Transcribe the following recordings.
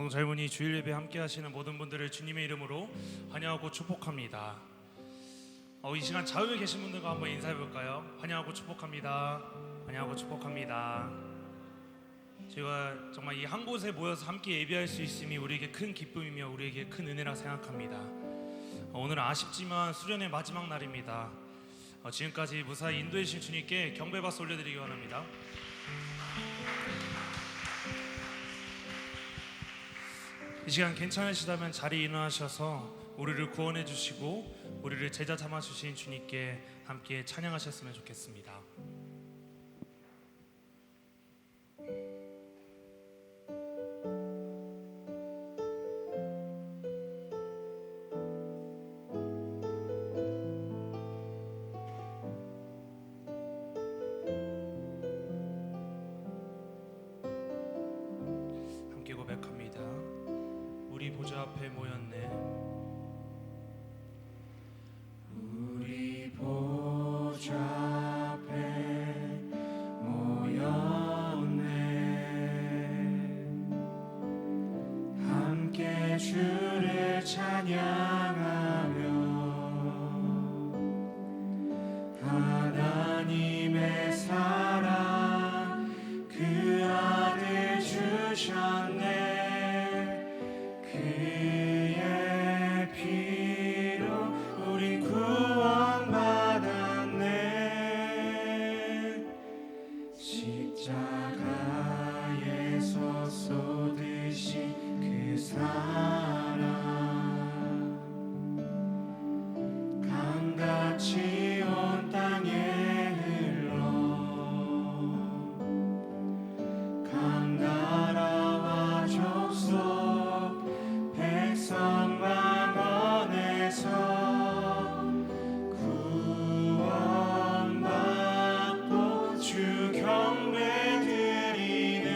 오늘 젊은이 주일 예배 함께 하시는 모든 분들을 주님의 이름으로 환영하고 축복합니다. 이 시간 좌우에 계신 분들과 한번 인사해 볼까요? 환영하고 축복합니다. 환영하고 축복합니다. 제가 정말 이 한 곳에 모여서 함께 예배할 수 있음이 우리에게 큰 기쁨이며 우리에게 큰 은혜라 생각합니다. 오늘은 아쉽지만 수련의 마지막 날입니다. 지금까지 무사히 인도해 주신 주님께 경배박수 올려드리기 원합니다. 이 시간 괜찮으시다면 자리에 일어나셔서 우리를 구원해 주시고 우리를 제자 삼아 주신 주님께 함께 찬양하셨으면 좋겠습니다. 함께 고백합니다. 우리 보좌 앞에 모였네. 우리 보좌 앞에 모였네. 함께 주를 찬양하며 하나님의 사랑 그 아들 주셨네. 그의 피로 우리 구원받았네. 십자가에서 쏟으신 그 사랑 강같이 온 땅에 흘러 각 나라와 족속 백성 만원에서 구원받고 주 경배 드리네.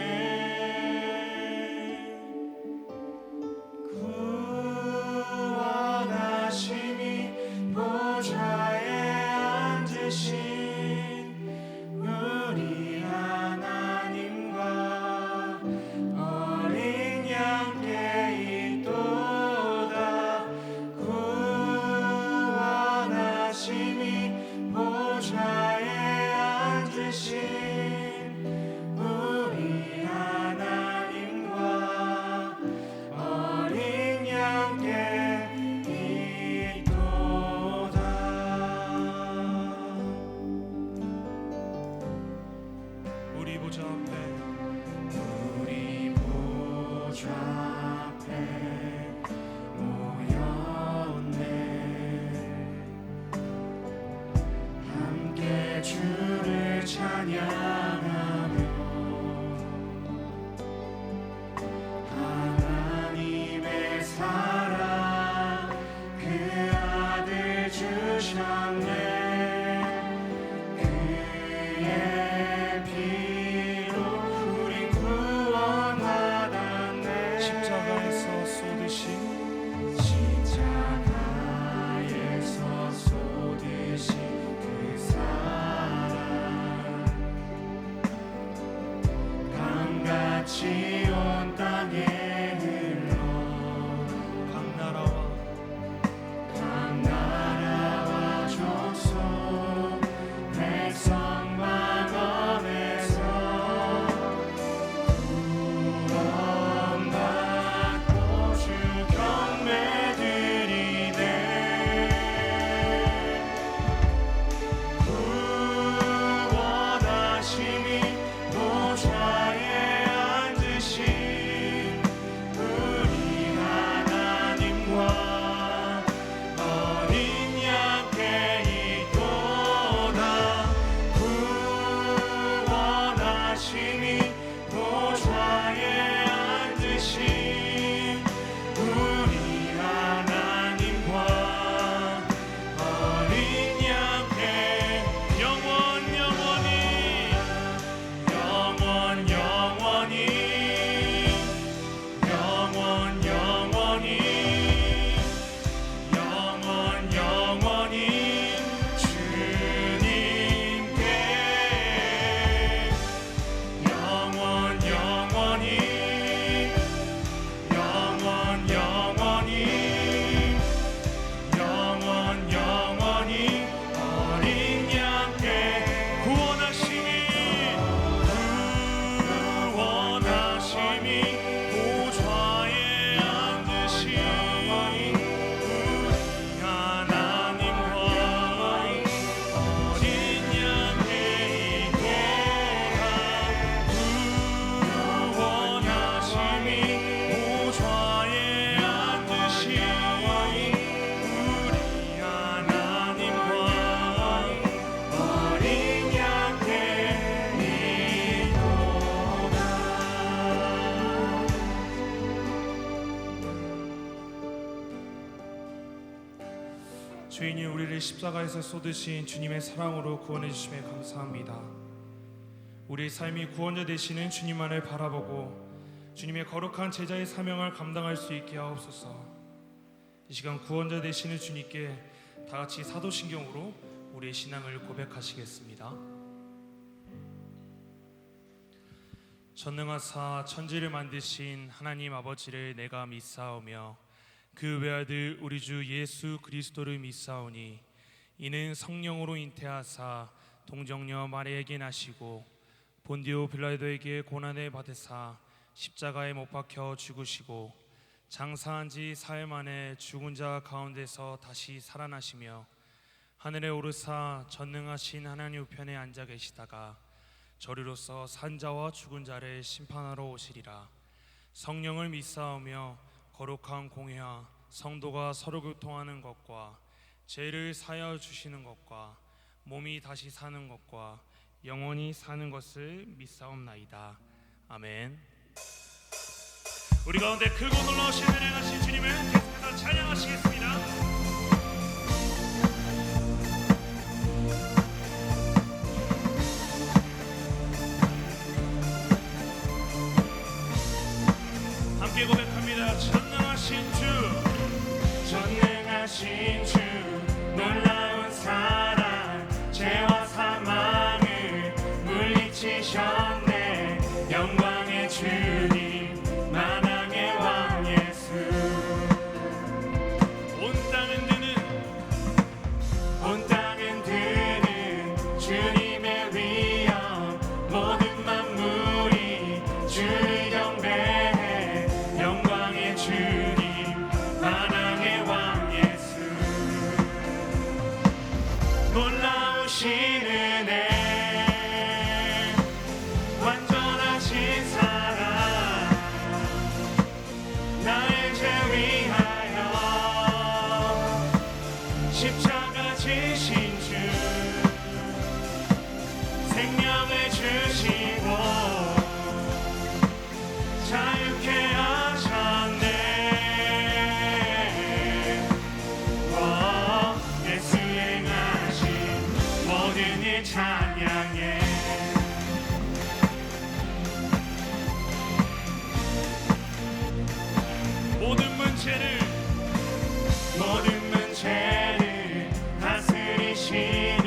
구원하심이 보좌에 앉으신 우리 하나님과 어린 양께 있도다. 구원하심이 보좌에 앉으신 우리 하나님과 어린 양께 있도다. 우리 보좌 앞에 우리 보좌 앞에 모였네. 함께 주를 찬양하며 하나님의 사랑 그 아들 주셨네. 그의 피로 우리 구원받았네. 십자가에서 쏟으신 십자가에서 쏟으신 그 사랑 강같이 온 땅에 흘러 각 나라와 각 나라와 족속 백성 만원에서 구원받고 주 경배 드리네. 구원하심이 보좌에 앉으신 주인이 우리를 십자가에서 쏟으신 주님의 사랑으로 구원해 주심에 감사합니다. 우리의 삶이 구원자 되시는 주님만을 바라보고 주님의 거룩한 제자의 사명을 감당할 수 있게 하옵소서. 이 시간 구원자 되시는 주님께 다 같이 사도신경으로 우리의 신앙을 고백하시겠습니다. 전능하사 천지를 만드신 하나님 아버지를 내가 믿사오며 그 외아들 우리 주 예수 그리스도를 믿사오니 이는 성령으로 잉태하사 동정녀 마리아에게 나시고 본디오 빌라도에게 고난을 받으사 십자가에 못 박혀 죽으시고 장사한 지 사흘 만에 죽은 자 가운데서 다시 살아나시며 하늘에 오르사 전능하신 하나님 우편에 앉아 계시다가 저리로서 산자와 죽은 자를 심판하러 오시리라. 성령을 믿사오며 거룩한 공회와 성도가 서로 교통하는 것과 죄를 사하여 주시는 것과 몸이 다시 사는 것과 영원히 사는 것을 믿사옵나이다. 아멘. 우리 가운데 크고 놀라우신 은혜 가신 주님을 계속해서 찬양하시겠습니다. 함께 고백합니다. 전능하신 주, 전능하신 주, 놀라운 사랑, 죄와 사망을 물리치셨네. 영광의 주님, 만왕의 왕 예수. 온 땅은 드는 주님의 위엄, 모든 만물이 주를 경배해. 영광의 주님, 만왕의 왕 예수. 놀라우신 은혜, 완전하신 사랑, 나의 죄 위하여 십자가 지신 주, 생명을 주시고 자유케 하셨네. 예수 행하신 모든 일 찬양해. 모든 문제를 다스리시는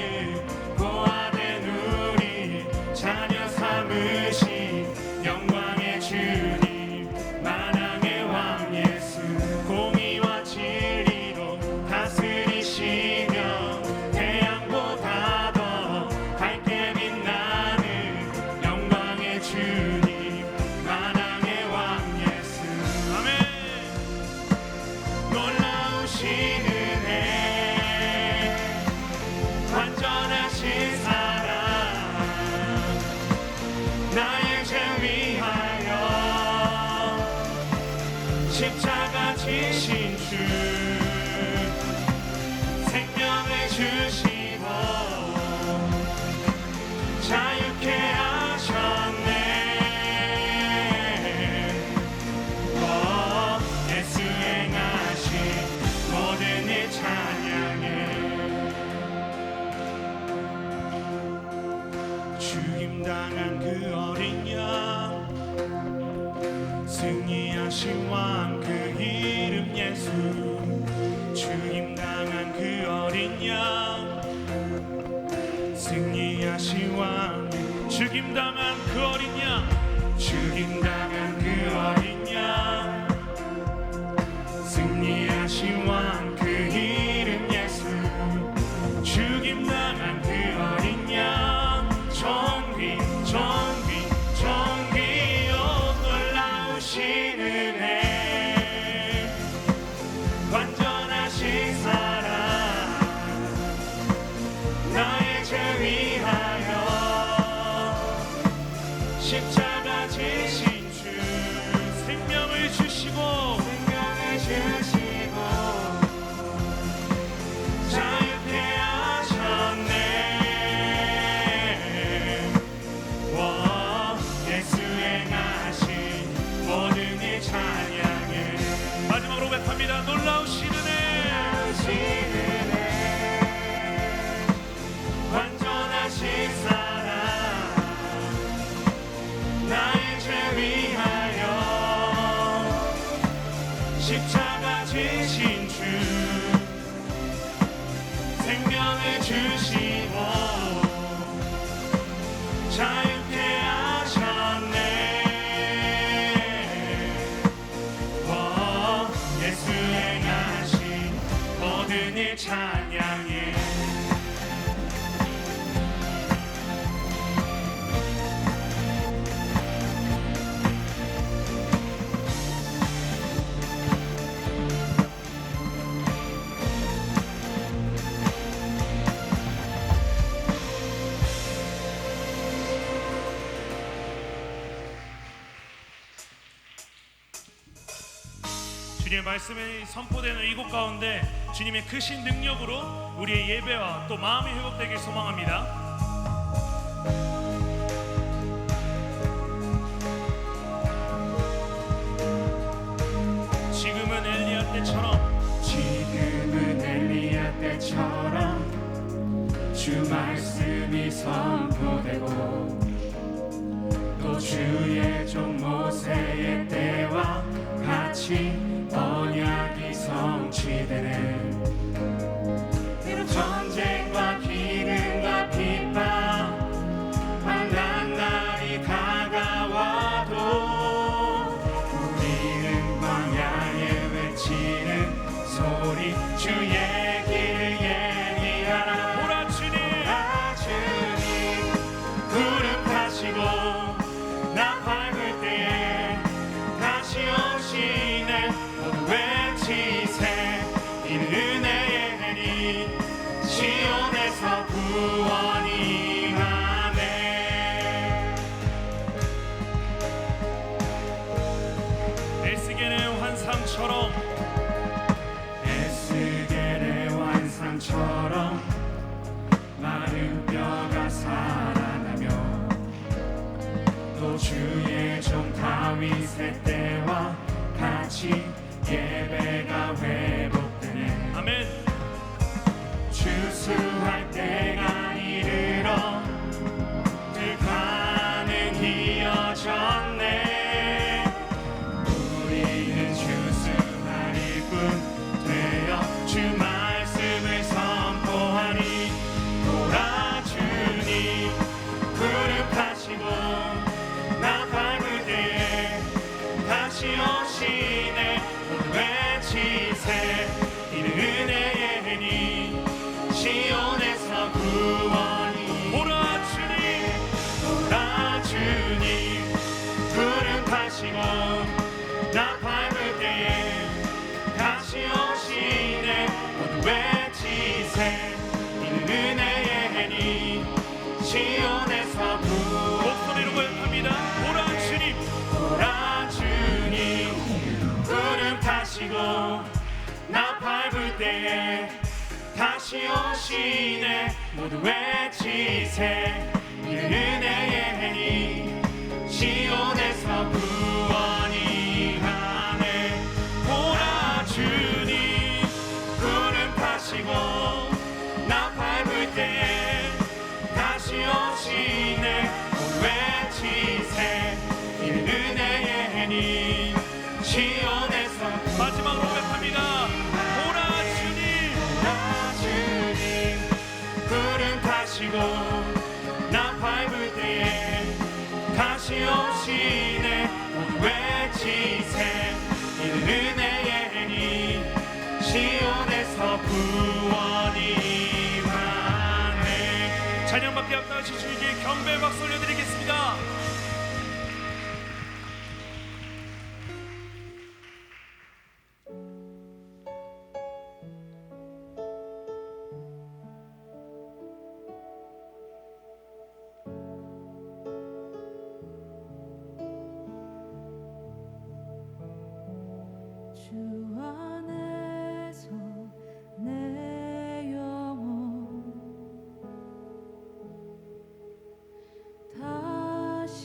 고아된 우리 자녀 삼으신 영광의 주님, 만왕의 왕 예수. 공의와 진리로 다스리시며 태양보다 더 밝게 빛나는 영광의 주님, 만왕의 왕 예수. 아멘. 놀라우신 은혜, 완전하신 사랑, 나의 죄 위하여 십자가 지신 주, 생명을 주시고 자유케 하셨네. 예수 행하신 모든 일 찬양해. 죽임당한 그 어린 양, 승리하신 왕 그 이름 예수. 죽임당한 그 어린 양, 승리하신 왕. 죽임당한 그 어린 양, 죽임당한 그 어린 양, 승리하신 왕 그 이름 예수. 죽임당한 그 어린 양, 정귀 놀라우신 은혜, 완전하신 사랑, 나의 죄 위하여 십자가 지신 주, 주님의 말씀이 선포되는 이곳 가운데 주님의 크신 능력으로 우리의 예배와 또 마음이 회복되길 소망합니다. 지금은 엘리야 때처럼 주 말씀이 선포되고 또 주의 종 모세의 때와 같이 언약이 성취되는 전쟁과 기근과 핍박 만난 날이 다가와도 우리는 광야에 외치는 소리 주의 길을 예비하라. 보라 주님 구름 타시고 나 밟을 때에 다시 오시네. 모두 외치세 이는 은혜의 해니 시온에서 구원이 하네. 에스겔의 환상처럼 마른 뼈가 살아나며 또 주의 종 다윗의 때와 같이 예배가 회복되네. 아멘. 추수할 때가 이르러 그 가는 이어졌네. 우리는 추수할 일꾼 되어 주 말씀을 선포하니. 보라 주님 구름 타시고 나 밟을 때에 다시 오시네. 모두 외치세 이는 은혜의 해니 시온에서 구원이. 보라 주님 보라 주님 구름 타시고 나 밟을 때에 다시 오시네. 모두 외치세 이는 은혜의 해니 시온에서 구원. 목소리로 고백합니다. 보라 주님 보라 주님 구름 타시고 나 밟을 때에 다시 오시네. 모두 외치세 이는 은혜의 해니 시온에서 구원이 하네. 보라 주님 구름 타시고 나 밟을 때에 다시 오시네. 모두 외치세 이는 은혜의 해니 시온에서. 마지막으로 고백합니다. 보라 주님 보라 주님 구름 타시고 나 밟을 때에 다시 오시네. 모두 외치세 이는 은혜의 해니 시온에서 구원이 하네. 찬양받게 앞당하신 주님께 경배의 박수 올려드리겠습니다. 주 안에서 내 영혼 다시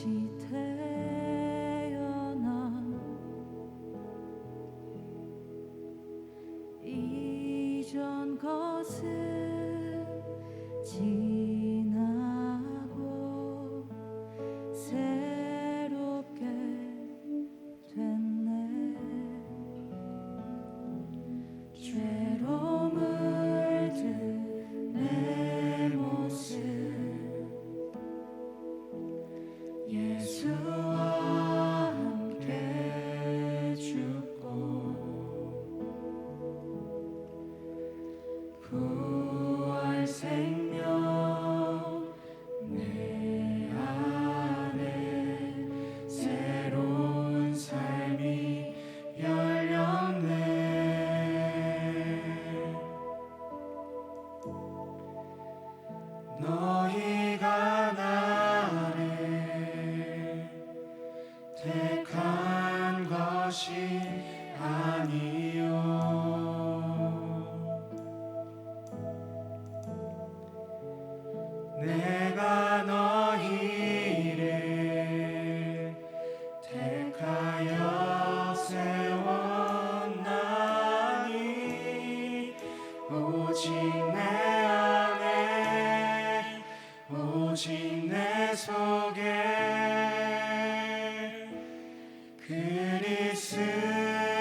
오직 내 속에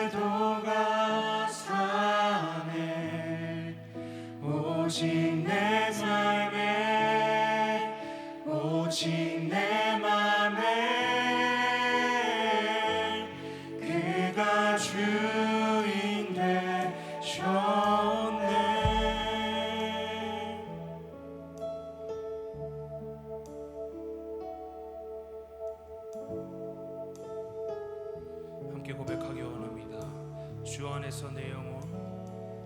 그리스도가 사네. 오직 내 삶에 오직 내 맘에 그가 주인 되셨네. 함께 고백하기 원합니다. 주 안에서 내 영혼,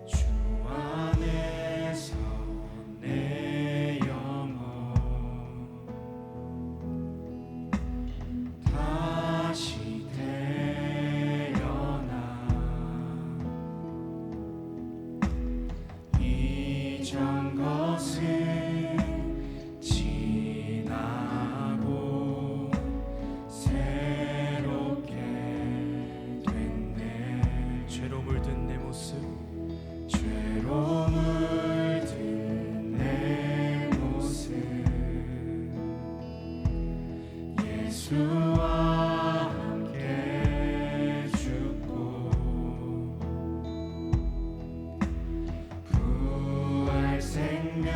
주 안에서 내 영혼 다시 태어나 이전 것은 지나고 새롭게 됐네. 죄로 물든 내 모습, 죄로 물든 내 모습 예수와 함께 죽고 부활 생명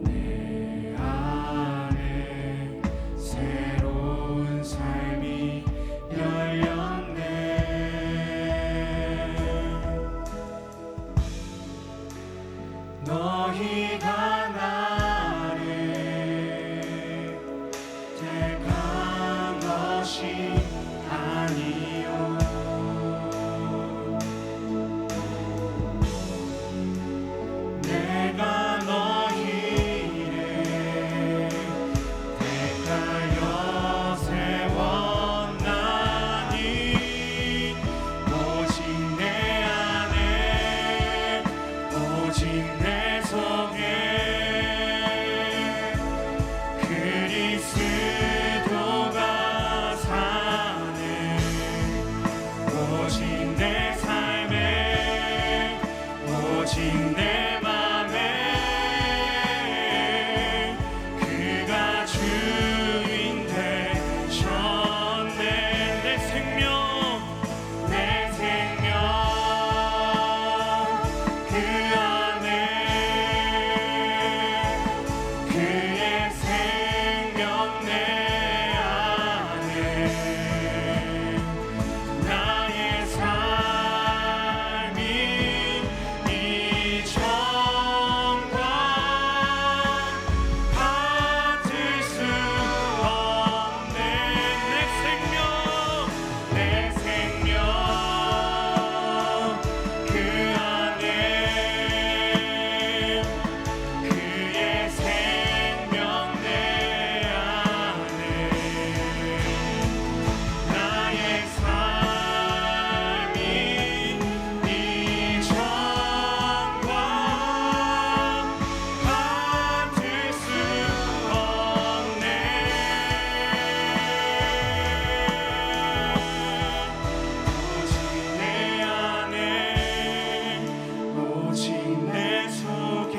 내 안에 새로운 삶이 열렸네. 너희가 나를 택한 것이 아니요 내가 너희를 택하여 세웠나니 오직 내 안에 오직 내 속에 그리스도가 사네. 오직 내 삶에 오직 내 맘에 그가 주인 되셨네. 내 생명 그 안에 그의 생명 내 안에 나의 삶이 이전과 같을 수 없네. 내 생명 그 안에 그의 생명 내 안에 나의 삶이 이전과 같을 수 없네. 오직 내 안에 오직 내 속에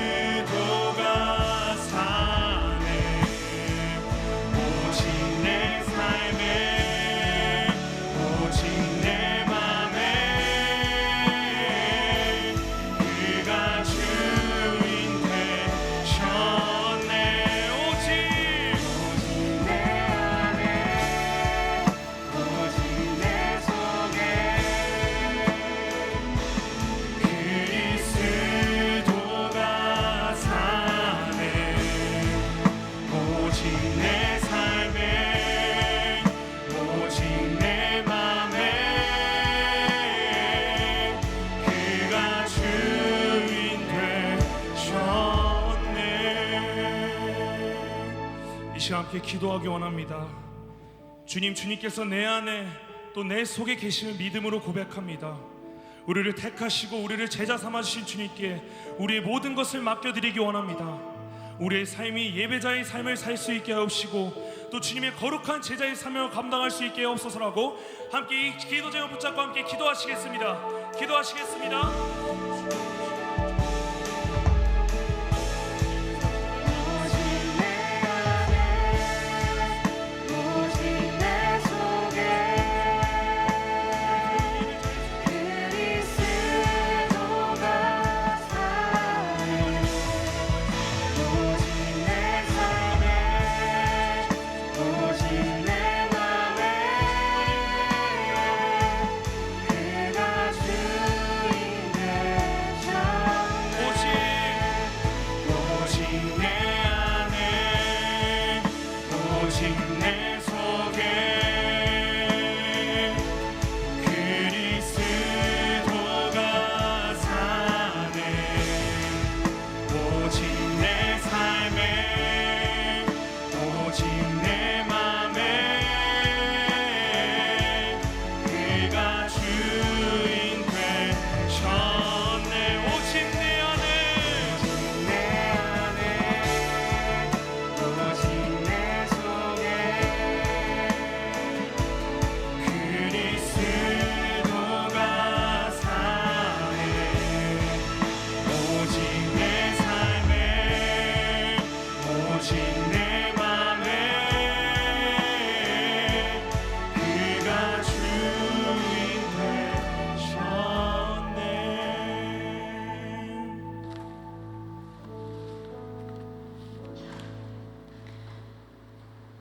그리스도가 사네. 오직 내 삶에 오직 내 맘에 그가 주인 되셨네. 오직 내 안에 오직 내 속에 그리스도가 사네. 오직 내 삶에 오직 내 맘에 그가 주인 되셨네. 이 시간 함께 기도하기 원합니다. 주님께서 내 안에 또 내 속에 계심을 믿음으로 고백합니다. 우리를 택하시고 우리를 제자 삼아주신 주님께 우리의 모든 것을 맡겨드리기 원합니다. 우리의 삶이 예배자의 삶을 살 수 있게 하옵시고 또 주님의 거룩한 제자의 사명을 감당할 수 있게 하옵소서라고 함께 이 기도 제목 붙잡고 함께 기도하시겠습니다. 기도하시겠습니다.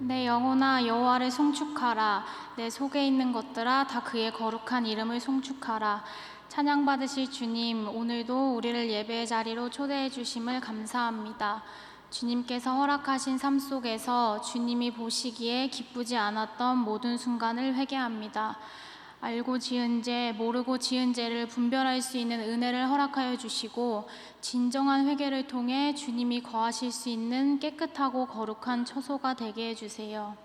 내 영혼아 여호와를 송축하라. 내 속에 있는 것들아 다 그의 거룩한 이름을 송축하라. 찬양받으실 주님, 오늘도 우리를 예배의 자리로 초대해 주심을 감사합니다. 주님께서 허락하신 삶 속에서 주님이 보시기에 기쁘지 않았던 모든 순간을 회개합니다. 알고 지은 죄, 모르고 지은 죄를 분별할 수 있는 은혜를 허락하여 주시고 진정한 회개를 통해 주님이 거하실 수 있는 깨끗하고 거룩한 처소가 되게 해주세요.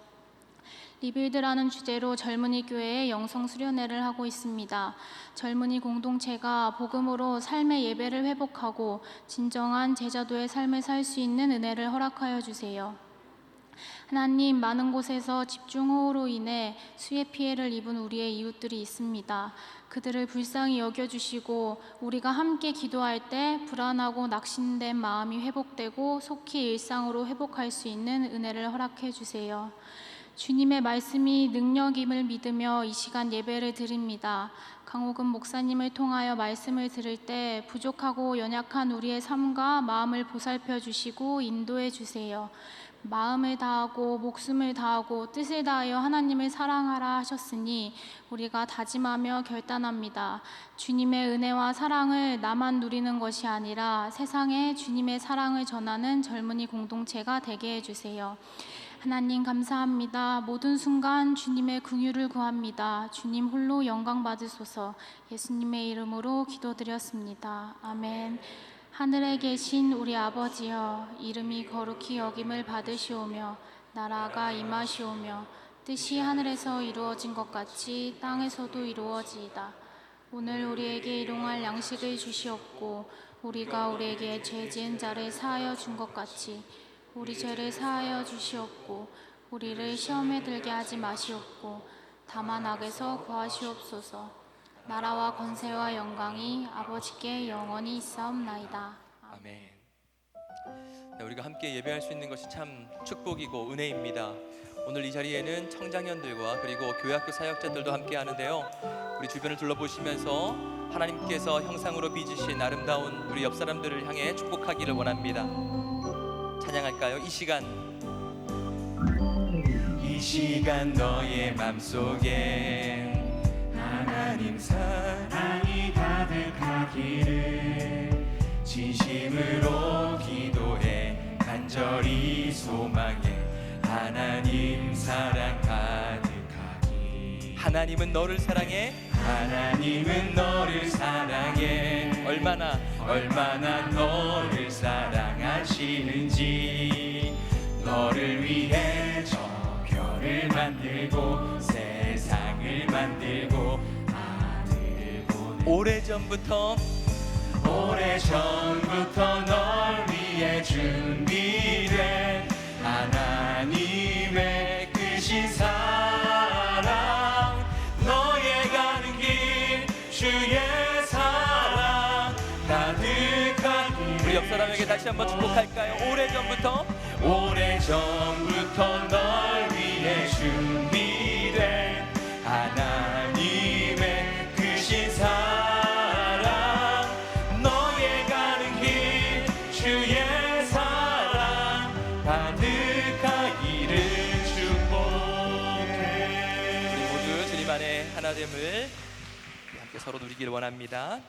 리빌드라는 주제로 젊은이 교회에 영성 수련회를 하고 있습니다. 젊은이 공동체가 복음으로 삶의 예배를 회복하고 진정한 제자도의 삶을 살 수 있는 은혜를 허락하여 주세요. 하나님, 많은 곳에서 집중호우로 인해 수해 피해를 입은 우리의 이웃들이 있습니다. 그들을 불쌍히 여겨주시고 우리가 함께 기도할 때 불안하고 낙심된 마음이 회복되고 속히 일상으로 회복할 수 있는 은혜를 허락해 주세요. 주님의 말씀이 능력임을 믿으며 이 시간 예배를 드립니다. 강호금 목사님을 통하여 말씀을 들을 때 부족하고 연약한 우리의 삶과 마음을 보살펴 주시고 인도해 주세요. 마음을 다하고 목숨을 다하고 뜻을 다하여 하나님을 사랑하라 하셨으니 우리가 다짐하며 결단합니다. 주님의 은혜와 사랑을 나만 누리는 것이 아니라 세상에 주님의 사랑을 전하는 젊은이 공동체가 되게 해주세요. 하나님 감사합니다. 모든 순간 주님의 긍휼을 구합니다. 주님 홀로 영광 받으소서. 예수님의 이름으로 기도드렸습니다. 아멘. 하늘에 계신 우리 아버지여, 이름이 거룩히 여김을 받으시오며 나라가 임하시오며 뜻이 하늘에서 이루어진 것 같이 땅에서도 이루어지이다. 오늘 우리에게 일용할 양식을 주시옵고 우리가 우리에게 죄 지은 자를 사하여 준 것 같이 우리 죄를 사하여 주시옵고 우리를 시험에 들게 하지 마시옵고 다만 악에서 구하시옵소서. 나라와 권세와 영광이 아버지께 영원히 있사옵나이다. 아멘. 네, 우리가 함께 예배할 수 있는 것이 참 축복이고 은혜입니다. 오늘 이 자리에는 청장년들과 그리고 교회학교 사역자들도 함께 하는데요. 우리 주변을 둘러보시면서 하나님께서 형상으로 빚으신 아름다운 우리 옆 사람들을 향해 축복하기를 원합니다. 찬양할까요? 이 시간 너의 맘속에 하나님 사랑이 가득하기를 진심으로 기도해 간절히 소망해 하나님 사랑 가득하기. 하나님은 너를 사랑해. 하나님은 너를 사랑해. 얼마나 너를 사랑하시는지. 너를 위해 저 별을 만들고 세상을 만들고 아들을 보내. 오래전부터 널 위해 준비된 하나님의 크신 사랑. 너의 가는 길 주의 사랑 가득하기를. 우리 옆 사람에게 다시 한번 축복할까요? 오래전부터 널 위해 준비된 하나님의 크신 사랑. 너의 가는 길 주의 사랑 가득하기를 축복해. 우리 모두 주님 안에 하나됨을 함께 서로 누리기를 원합니다.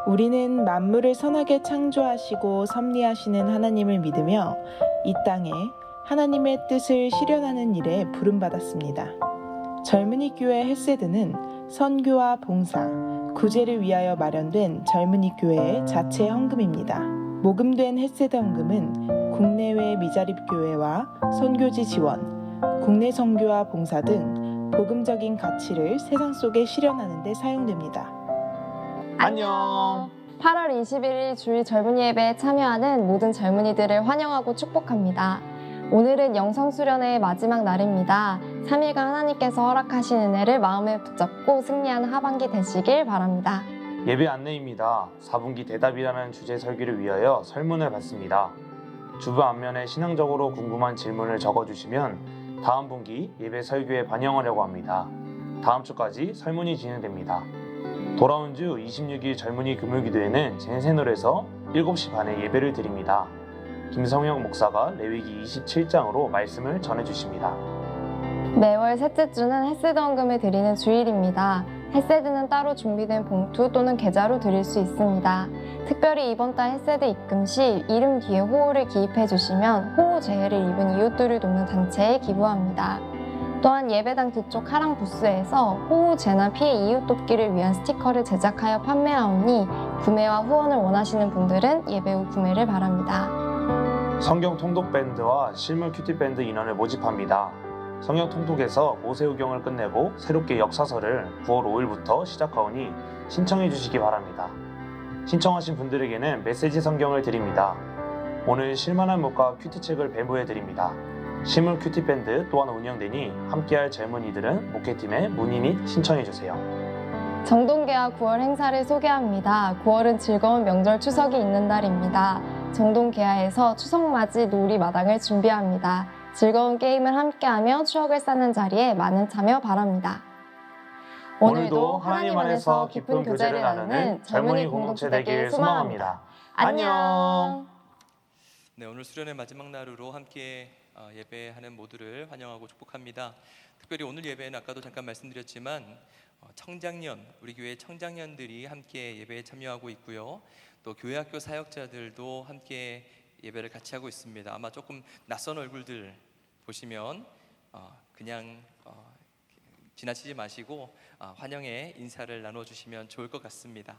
우리는 만물을 선하게 창조하시고 섭리하시는 하나님을 믿으며 이 땅에 하나님의 뜻을 실현하는 일에 부름받았습니다. 젊은이 교회 헬세드는 선교와 봉사, 구제를 위하여 마련된 젊은이 교회의 자체 헌금입니다. 모금된 헬세드 헌금은 국내외 미자립 교회와 선교지 지원, 국내 선교와 봉사 등 복음적인 가치를 세상 속에 실현하는 데 사용됩니다. 안녕. 8월 21일 주일 젊은이 예배에 참여하는 모든 젊은이들을 환영하고 축복합니다. 오늘은 영성수련회의 마지막 날입니다. 3일간 하나님께서 허락하신 은혜를 마음에 붙잡고 승리하는 하반기 되시길 바랍니다. 예배 안내입니다. 4분기 대답이라는 주제 설교를 위하여 설문을 받습니다. 주부 앞면에 신앙적으로 궁금한 질문을 적어주시면 다음 분기 예배 설교에 반영하려고 합니다. 다음 주까지 설문이 진행됩니다. 돌아온 주 26일 젊은이 금요기도에는 젠센홀에서 7시 반에 예배를 드립니다. 김성영 목사가 레위기 27장으로 말씀을 전해주십니다. 매월 셋째 주는 헬세드 헌금을 드리는 주일입니다. 헬세드는 따로 준비된 봉투 또는 계좌로 드릴 수 있습니다. 특별히 이번 달 헬세드 입금 시 이름 뒤에 호호를 기입해 주시면 호호 재해를 입은 이웃들을 돕는 단체에 기부합니다. 또한 예배당 뒤쪽 하랑 부스에서 호우 재난 피해 이웃 돕기를 위한 스티커를 제작하여 판매하오니 구매와 후원을 원하시는 분들은 예배 후 구매를 바랍니다. 성경 통독 밴드와 실물 큐티 밴드 인원을 모집합니다. 성경 통독에서 모세우경을 끝내고 새롭게 역사서를 9월 5일부터 시작하오니 신청해 주시기 바랍니다. 신청하신 분들에게는 메시지 성경을 드립니다. 오늘 실만한 목과 큐티책을 배부해 드립니다. 실물 큐티 밴드 또한 운영되니 함께할 젊은이들은 목회팀에 문의 및 신청해 주세요. 정동계와 9월 행사를 소개합니다. 9월은 즐거운 명절 추석이 있는 달입니다. 정동계야에서 추석맞이 놀이마당을 준비합니다. 즐거운 게임을 함께하며 추억을 쌓는 자리에 많은 참여 바랍니다. 오늘도 하나님 안에서 깊은 교제를 나누는 젊은이 공동체 되길 소망합니다. 안녕. 네, 오늘 수련의 마지막 날으로 함께 예배하는 모두를 환영하고 축복합니다. 특별히 오늘 예배는 아까도 잠깐 말씀드렸지만 청장년, 우리 교회 청장년들이 함께 예배에 참여하고 있고요. 또 교회학교 사역자들도 함께 예배를 같이 하고 있습니다. 아마 조금 낯선 얼굴들 보시면 그냥 지나치지 마시고 환영의 인사를 나눠주시면 좋을 것 같습니다.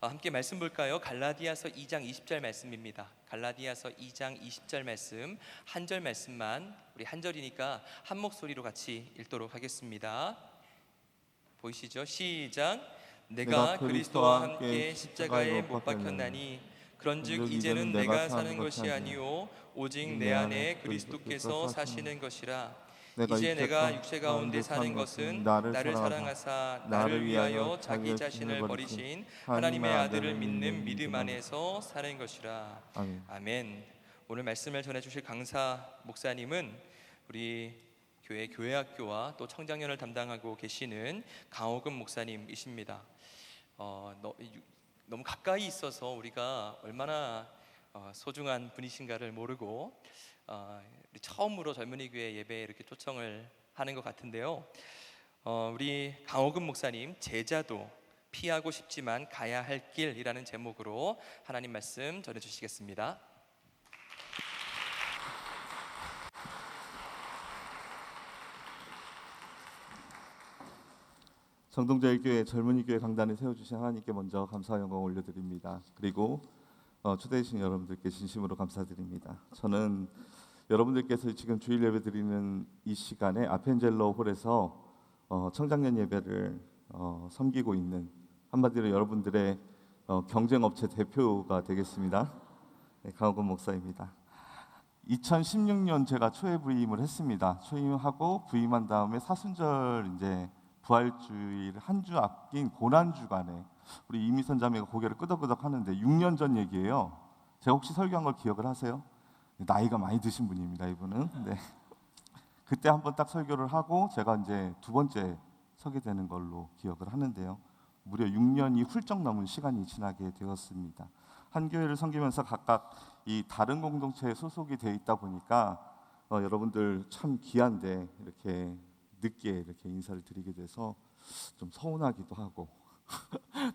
함께 말씀 볼까요? 갈라디아서 2장 20절 말씀입니다. 갈라디아서 2장 20절 말씀 한 절 말씀만, 우리 한 절이니까 한 목소리로 같이 읽도록 하겠습니다. 보이시죠? 시작. 내가 그리스도와 함께 십자가에 못 박혔나니 그런즉 이제는 내가 사는 것이 아니요 오직 내 안에 그리스도께서 사시는 것이라. 이제 내가 육체 가운데 사는 것은 나를 사랑하사 나를 위하여 자기 자신을 버리신 하나님의 아들을 믿는 믿음 안에서 사는 것이라. 아멘. 오늘 말씀을 전해주실 강사 목사님은 우리 교회 교회학교와 또 청장년을 담당하고 계시는 강호금 목사님이십니다. 너무 가까이 있어서 우리가 얼마나 소중한 분이신가를 모르고 우리 처음으로 젊은이 교회 예배에 이렇게 초청을 하는 것 같은데요. 우리 강호금 목사님 제자도 피하고 싶지만 가야 할 길이라는 제목으로 하나님 말씀 전해주시겠습니다. 정동제일교회 젊은이교회 강단을 세워주신 하나님께 먼저 감사와 영광 올려드립니다. 그리고 초대해 주신 여러분들께 진심으로 감사드립니다. 저는 여러분들께서 지금 주일 예배 드리는 이 시간에 아펜젤러 홀에서 청장년 예배를 섬기고 있는, 한마디로 여러분들의 경쟁업체 대표가 되겠습니다. 네, 강호근 목사입니다. 2016년 제가 초회 부임을 했습니다. 초임하고 부임한 다음에 사순절 이제 부활주일 한 주 앞긴 고난 주간에 우리 이미선 자매가 고개를 끄덕끄덕 하는데 6년 전 얘기예요. 제가 혹시 설교한 걸 기억을 하세요? 나이가 많이 드신 분입니다, 이분은. 네. 그때 한번 딱 설교를 하고 제가 이제 두 번째 서게 되는 걸로 기억을 하는데요. 무려 6년이 훌쩍 넘은 시간이 지나게 되었습니다. 한 교회를 섬기면서 각각 이 다른 공동체에 소속이 되어 있다 보니까 여러분들 참 귀한데 이렇게 늦게 이렇게 인사를 드리게 돼서 좀 서운하기도 하고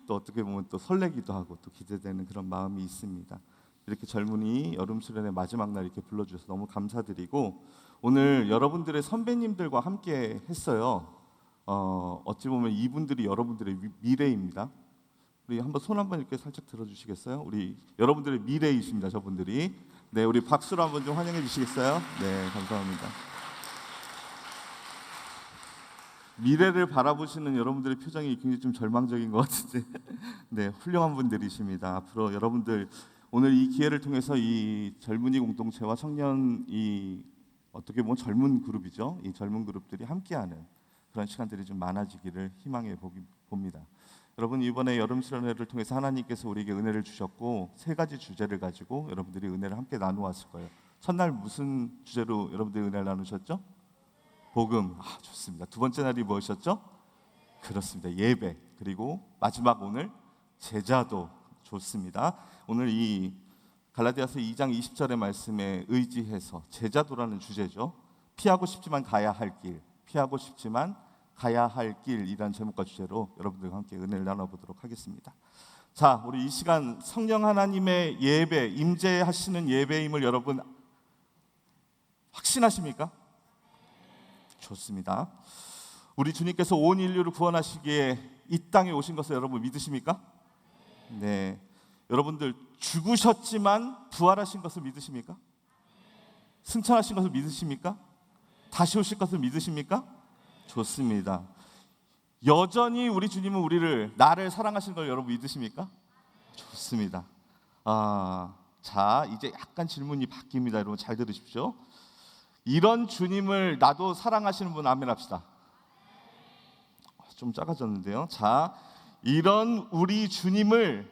또 어떻게 보면 또 설레기도 하고 또 기대되는 그런 마음이 있습니다. 이렇게 젊은이 여름 수련의 마지막 날 이렇게 불러주셔서 너무 감사드리고, 오늘 여러분들의 선배님들과 함께 했어요. 어찌 보면 이분들이 여러분들의 미래입니다. 우리 한번 손 한번 이렇게 살짝 들어주시겠어요? 우리 여러분들의 미래이십니다, 저분들이. 네, 우리 박수로 한번 좀 환영해 주시겠어요? 네, 감사합니다. 미래를 바라보시는 여러분들의 표정이 굉장히 좀 절망적인 것 같은데 네, 훌륭한 분들이십니다. 앞으로 여러분들 오늘 이 기회를 통해서 이 젊은이 공동체와 청년, 이 어떻게 보면 젊은 그룹이죠. 이 젊은 그룹들이 함께하는 그런 시간들이 좀 많아지기를 희망해 봅니다. 여러분, 이번에 여름 수련회를 통해서 하나님께서 우리에게 은혜를 주셨고 세 가지 주제를 가지고 여러분들이 은혜를 함께 나누었을 거예요. 첫날 무슨 주제로 여러분들이 은혜를 나누셨죠? 복음. 좋습니다. 두 번째 날이 무엇이었죠? 그렇습니다. 예배 그리고 마지막 오늘 제자도 좋습니다. 오늘 이 갈라디아서 2장 20절의 말씀에 의지해서 제자도라는 주제죠. 피하고 싶지만 가야 할 길, 피하고 싶지만 가야 할 길이라는 제목과 주제로 여러분들과 함께 은혜를 나눠보도록 하겠습니다. 자, 우리 이 시간 성령 하나님의 예배, 임재하시는 예배임을 여러분 확신하십니까? 좋습니다. 우리 주님께서 온 인류를 구원하시기에 이 땅에 오신 것을 여러분 믿으십니까? 네. 여러분들 죽으셨지만 부활하신 것을 믿으십니까? 승천하신 것을 믿으십니까? 다시 오실 것을 믿으십니까? 좋습니다. 여전히 우리 주님은 우리를 나를 사랑하시는 걸 여러분 믿으십니까? 좋습니다. 자, 이제 약간 질문이 바뀝니다. 여러분 잘 들으십시오. 이런 주님을 나도 사랑하시는 분 아멘 합시다. 좀 작아졌는데요. 자, 이런 우리 주님만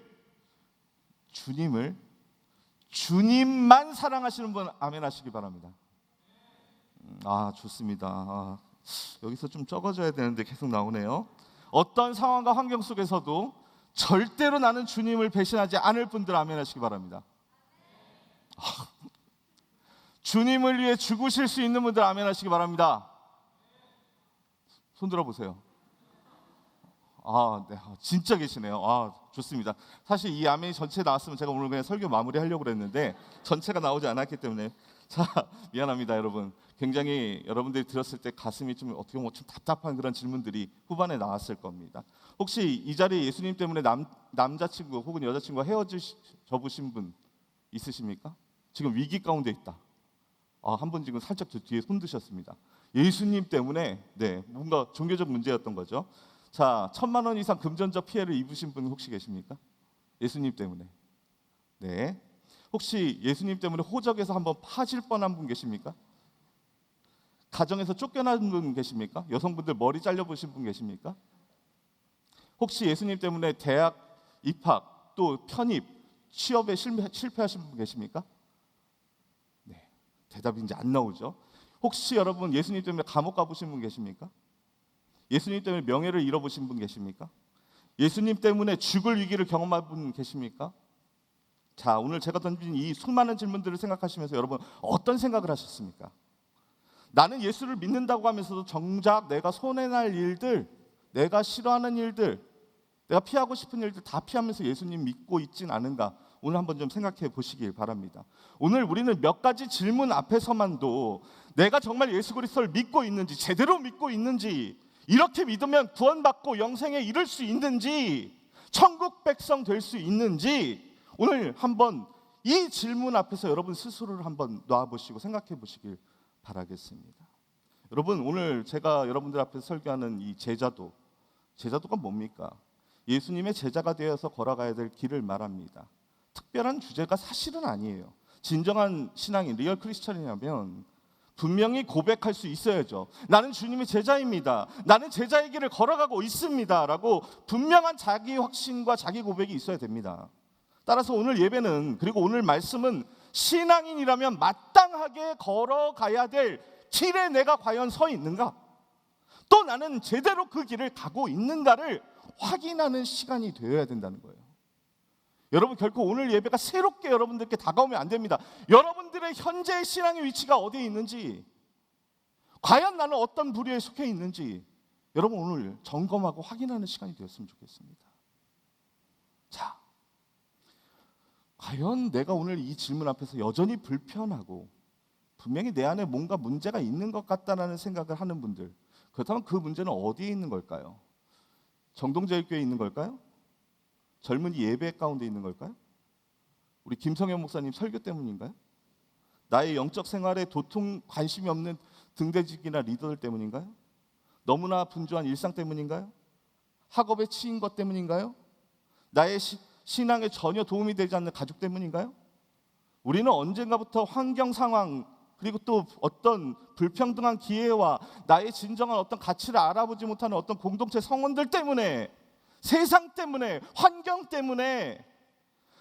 사랑하시는 분 아멘 하시기 바랍니다. 좋습니다. 여기서 좀 적어져야 되는데 계속 나오네요. 어떤 상황과 환경 속에서도 절대로 나는 주님을 배신하지 않을 분들 아멘 하시기 바랍니다. 주님을 위해 죽으실 수 있는 분들 아멘 하시기 바랍니다. 손 들어보세요. 네, 진짜 계시네요. 좋습니다. 사실 이 아멘이 전체 나왔으면 제가 오늘 그냥 설교 마무리하려고 그랬는데 전체가 나오지 않았기 때문에 자, 미안합니다, 여러분. 굉장히 여러분들이 들었을 때 가슴이 좀 어떻게 보면 좀 답답한 그런 질문들이 후반에 나왔을 겁니다. 혹시 이 자리에 예수님 때문에 남자친구 혹은 여자친구가 헤어져보신 분 있으십니까? 지금 위기 가운데 있다. 한 분 지금 살짝 저 뒤에 손 드셨습니다. 예수님 때문에 뭔가 종교적 문제였던 거죠. 자, 1,000만 원 이상 금전적 피해를 입으신 분 혹시 계십니까? 예수님 때문에. 네. 혹시 예수님 때문에 호적에서 한번 파질 뻔한 분 계십니까? 가정에서 쫓겨난 분 계십니까? 여성분들 머리 잘려보신 분 계십니까? 혹시 예수님 때문에 대학 입학 또 편입 취업에 실패하신 분 계십니까? 네, 대답이 이제 안 나오죠. 혹시 여러분 예수님 때문에 감옥 가보신 분 계십니까? 예수님 때문에 명예를 잃어보신 분 계십니까? 예수님 때문에 죽을 위기를 경험한 분 계십니까? 자, 오늘 제가 던진 이 수많은 질문들을 생각하시면서 여러분 어떤 생각을 하셨습니까? 나는 예수를 믿는다고 하면서도 정작 내가 손해날 일들, 내가 싫어하는 일들, 내가 피하고 싶은 일들 다 피하면서 예수님 믿고 있진 않은가? 오늘 한번 좀 생각해 보시길 바랍니다. 오늘 우리는 몇 가지 질문 앞에서만도 내가 정말 예수 그리스도를 믿고 있는지, 제대로 믿고 있는지, 이렇게 믿으면 구원받고 영생에 이를 수 있는지, 천국 백성 될 수 있는지, 오늘 한번 이 질문 앞에서 여러분 스스로를 한번 놔보시고 생각해 보시길 바라겠습니다. 여러분, 오늘 제가 여러분들 앞에서 설교하는 이 제자도가 뭡니까? 예수님의 제자가 되어서 걸어가야 될 길을 말합니다. 특별한 주제가 사실은 아니에요. 진정한 신앙인, 리얼 크리스천이라면 분명히 고백할 수 있어야죠. 나는 주님의 제자입니다. 나는 제자의 길을 걸어가고 있습니다. 라고 분명한 자기 확신과 자기 고백이 있어야 됩니다. 따라서 오늘 예배는, 그리고 오늘 말씀은 신앙인이라면 마땅하게 걸어가야 될 길에 내가 과연 서 있는가? 또 나는 제대로 그 길을 가고 있는가를 확인하는 시간이 되어야 된다는 거예요. 여러분, 결코 오늘 예배가 새롭게 여러분들께 다가오면 안 됩니다. 여러분들의 현재의 신앙의 위치가 어디에 있는지, 과연 나는 어떤 부류에 속해 있는지 여러분 오늘 점검하고 확인하는 시간이 되었으면 좋겠습니다. 자, 과연 내가 오늘 이 질문 앞에서 여전히 불편하고 분명히 내 안에 뭔가 문제가 있는 것 같다는 생각을 하는 분들, 그렇다면 그 문제는 어디에 있는 걸까요? 정동제일교회에 있는 걸까요? 젊은이 예배 가운데 있는 걸까요? 우리 김성현 목사님 설교 때문인가요? 나의 영적 생활에 도통 관심이 없는 등대직이나 리더들 때문인가요? 너무나 분주한 일상 때문인가요? 학업에 치인 것 때문인가요? 나의 신앙에 전혀 도움이 되지 않는 가족 때문인가요? 우리는 언젠가부터 환경 상황, 그리고 또 어떤 불평등한 기회와 나의 진정한 어떤 가치를 알아보지 못하는 어떤 공동체 성원들 때문에, 세상 때문에, 환경 때문에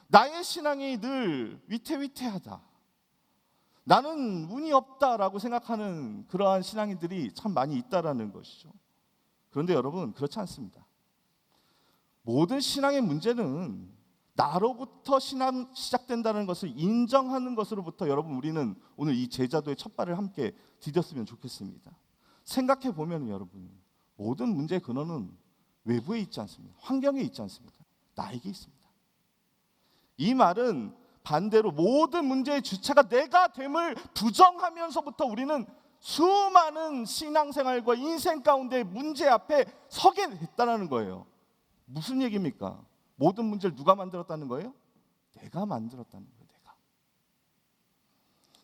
나의 신앙이 늘 위태위태하다, 나는 운이 없다라고 생각하는 그러한 신앙인들이 참 많이 있다라는 것이죠. 그런데 여러분, 그렇지 않습니다. 모든 신앙의 문제는 나로부터 신앙 시작된다는 것을 인정하는 것으로부터 여러분, 우리는 오늘 이 제자도의 첫 발을 함께 디뎠으면 좋겠습니다. 생각해 보면 여러분, 모든 문제의 근원은 외부에 있지 않습니다. 환경에 있지 않습니다. 나에게 있습니다. 이 말은 반대로 모든 문제의 주체가 내가 됨을 부정하면서부터 우리는 수많은 신앙생활과 인생 가운데 문제 앞에 서게 됐다는 거예요. 무슨 얘기입니까? 모든 문제를 누가 만들었다는 거예요? 내가 만들었다는 거예요. 내가.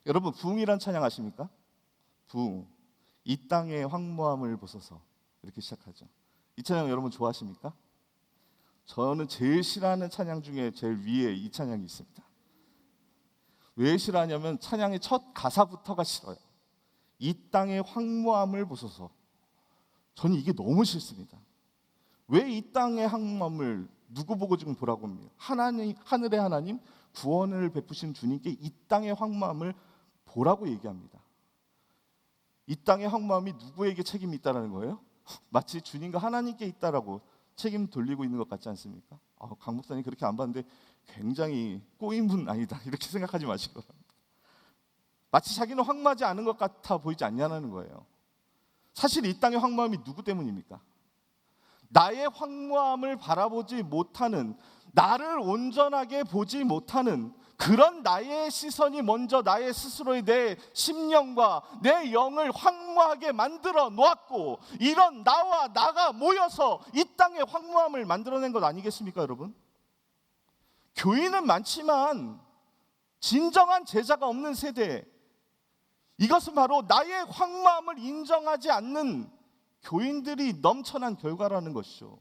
여러분, 부흥이란 찬양 아십니까? 부흥. 이 땅의 황무함을 보소서. 이렇게 시작하죠. 이 찬양 여러분 좋아하십니까? 저는 제일 싫어하는 찬양 중에 제일 위에 이 찬양이 있습니다. 왜 싫어하냐면 찬양의 첫 가사부터가 싫어요. 이 땅의 황무함을 보소서. 저는 이게 너무 싫습니다. 왜 이 땅의 황무함을 누구 보고 지금 보라고 합니까? 하나님, 하늘의 하나님, 구원을 베푸신 주님께 이 땅의 황무함을 보라고 얘기합니다. 이 땅의 황무함이 누구에게 책임이 있다는 거예요? 마치 주님과 하나님께 있다라고 책임 돌리고 있는 것 같지 않습니까? 강 목사님 그렇게 안 봤는데 굉장히 꼬인 분 아니다, 이렇게 생각하지 마시고, 마치 자기는 황무하지 않은 것 같아 보이지 않냐는 거예요. 사실 이 땅의 황무함이 누구 때문입니까? 나의 황무함을 바라보지 못하는, 나를 온전하게 보지 못하는 그런 나의 시선이 먼저 나의 스스로의 내 심령과 내 영을 황무하게 만들어 놓았고, 이런 나와 나가 모여서 이 땅에 황무함을 만들어낸 것 아니겠습니까, 여러분? 교인은 많지만 진정한 제자가 없는 세대, 이것은 바로 나의 황무함을 인정하지 않는 교인들이 넘쳐난 결과라는 것이죠.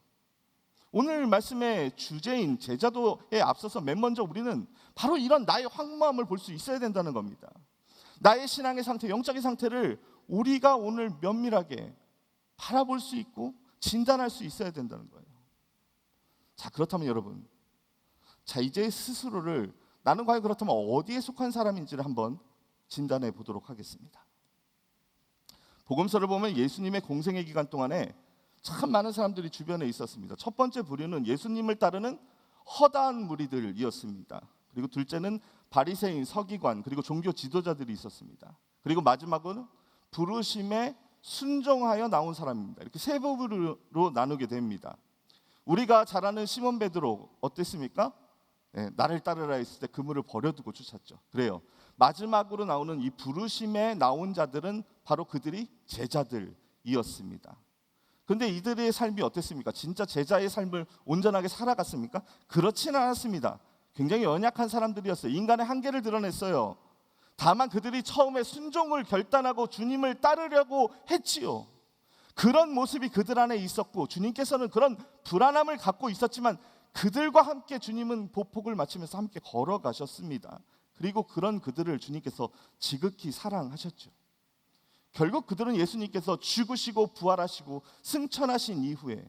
오늘 말씀의 주제인 제자도에 앞서서 맨 먼저 우리는 바로 이런 나의 황무함을 볼 수 있어야 된다는 겁니다. 나의 신앙의 상태, 영적인 상태를 우리가 오늘 면밀하게 바라볼 수 있고 진단할 수 있어야 된다는 거예요. 자, 그렇다면 여러분, 자, 이제 스스로를 나는 과연 그렇다면 어디에 속한 사람인지를 한번 진단해 보도록 하겠습니다. 복음서를 보면 예수님의 공생의 기간 동안에 참 많은 사람들이 주변에 있었습니다. 첫 번째 부류는 예수님을 따르는 허다한 무리들이었습니다. 그리고 둘째는 바리새인, 서기관, 그리고 종교 지도자들이 있었습니다. 그리고 마지막은 부르심에 순종하여 나온 사람입니다. 이렇게 세 부류로 나누게 됩니다. 우리가 잘 아는 시몬 베드로 어땠습니까? 나를 따르라 했을 때 그물을 버려두고 쫓았죠. 그래요. 마지막으로 나오는 이 부르심에 나온 자들은 바로 그들이 제자들이었습니다. 그런데 이들의 삶이 어땠습니까? 진짜 제자의 삶을 온전하게 살아갔습니까? 그렇지는 않았습니다. 굉장히 연약한 사람들이었어요. 인간의 한계를 드러냈어요. 다만 그들이 처음에 순종을 결단하고 주님을 따르려고 했지요. 그런 모습이 그들 안에 있었고, 주님께서는 그런 불안함을 갖고 있었지만 그들과 함께 주님은 보폭을 마치면서 함께 걸어가셨습니다. 그리고 그런 그들을 주님께서 지극히 사랑하셨죠. 결국 그들은 예수님께서 죽으시고 부활하시고 승천하신 이후에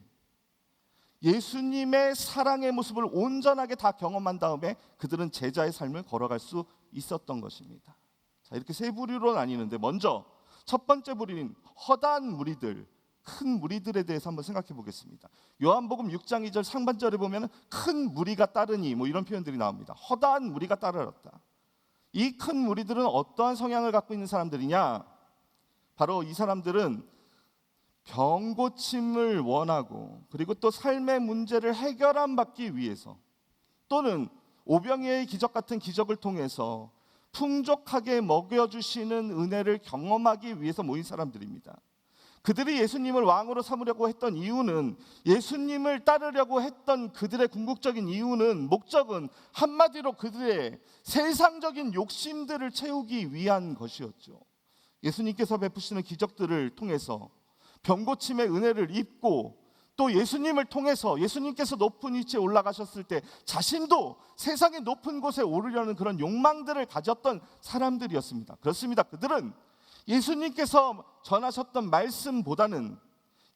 예수님의 사랑의 모습을 온전하게 다 경험한 다음에 그들은 제자의 삶을 걸어갈 수 있었던 것입니다. 자, 이렇게 세 부류로 나뉘는데, 먼저 첫 번째 부류는 허다한 무리들, 큰 무리들에 대해서 한번 생각해 보겠습니다. 요한복음 6장 2절 상반절에 보면 큰 무리가 따르니 이런 표현들이 나옵니다. 허다한 무리가 따르렀다. 이 큰 무리들은 어떠한 성향을 갖고 있는 사람들이냐? 바로 이 사람들은 병 고침을 원하고, 그리고 또 삶의 문제를 해결함 받기 위해서, 또는 오병이의 기적 같은 기적을 통해서 풍족하게 먹여주시는 은혜를 경험하기 위해서 모인 사람들입니다. 그들이 예수님을 왕으로 삼으려고 했던 이유는, 예수님을 따르려고 했던 그들의 궁극적인 이유는, 목적은 한마디로 그들의 세상적인 욕심들을 채우기 위한 것이었죠. 예수님께서 베푸시는 기적들을 통해서 병고침의 은혜를 입고, 또 예수님을 통해서 예수님께서 높은 위치에 올라가셨을 때 자신도 세상의 높은 곳에 오르려는 그런 욕망들을 가졌던 사람들이었습니다. 그렇습니다. 그들은 예수님께서 전하셨던 말씀보다는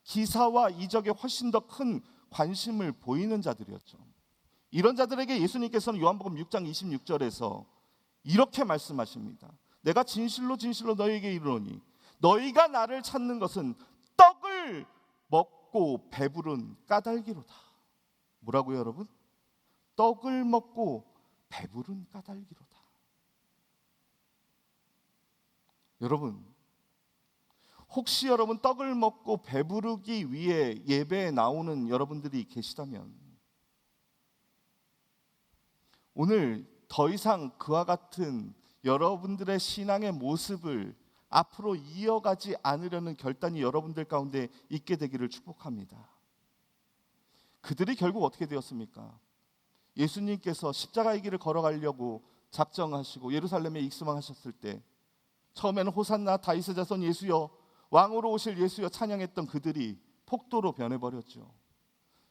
기사와 이적에 훨씬 더 큰 관심을 보이는 자들이었죠. 이런 자들에게 예수님께서는 요한복음 6장 26절에서 이렇게 말씀하십니다. 내가 진실로 진실로 너희에게 이르노니 너희가 나를 찾는 것은 떡을 먹고 먹고 배부른 까닭이로다. 뭐라고요, 여러분? 떡을 먹고 배부른 까닭이로다. 여러분, 혹시 여러분 떡을 먹고 배부르기 위해 예배에 나오는 여러분들이 계시다면 오늘 더 이상 그와 같은 여러분들의 신앙의 모습을 앞으로 이어가지 않으려는 결단이 여러분들 가운데 있게 되기를 축복합니다. 그들이 결국 어떻게 되었습니까? 예수님께서 십자가의 길을 걸어가려고 작정하시고 예루살렘에 입성하셨을 때 처음에는 호산나 다윗의 자손 예수여, 왕으로 오실 예수여 찬양했던 그들이 폭도로 변해버렸죠.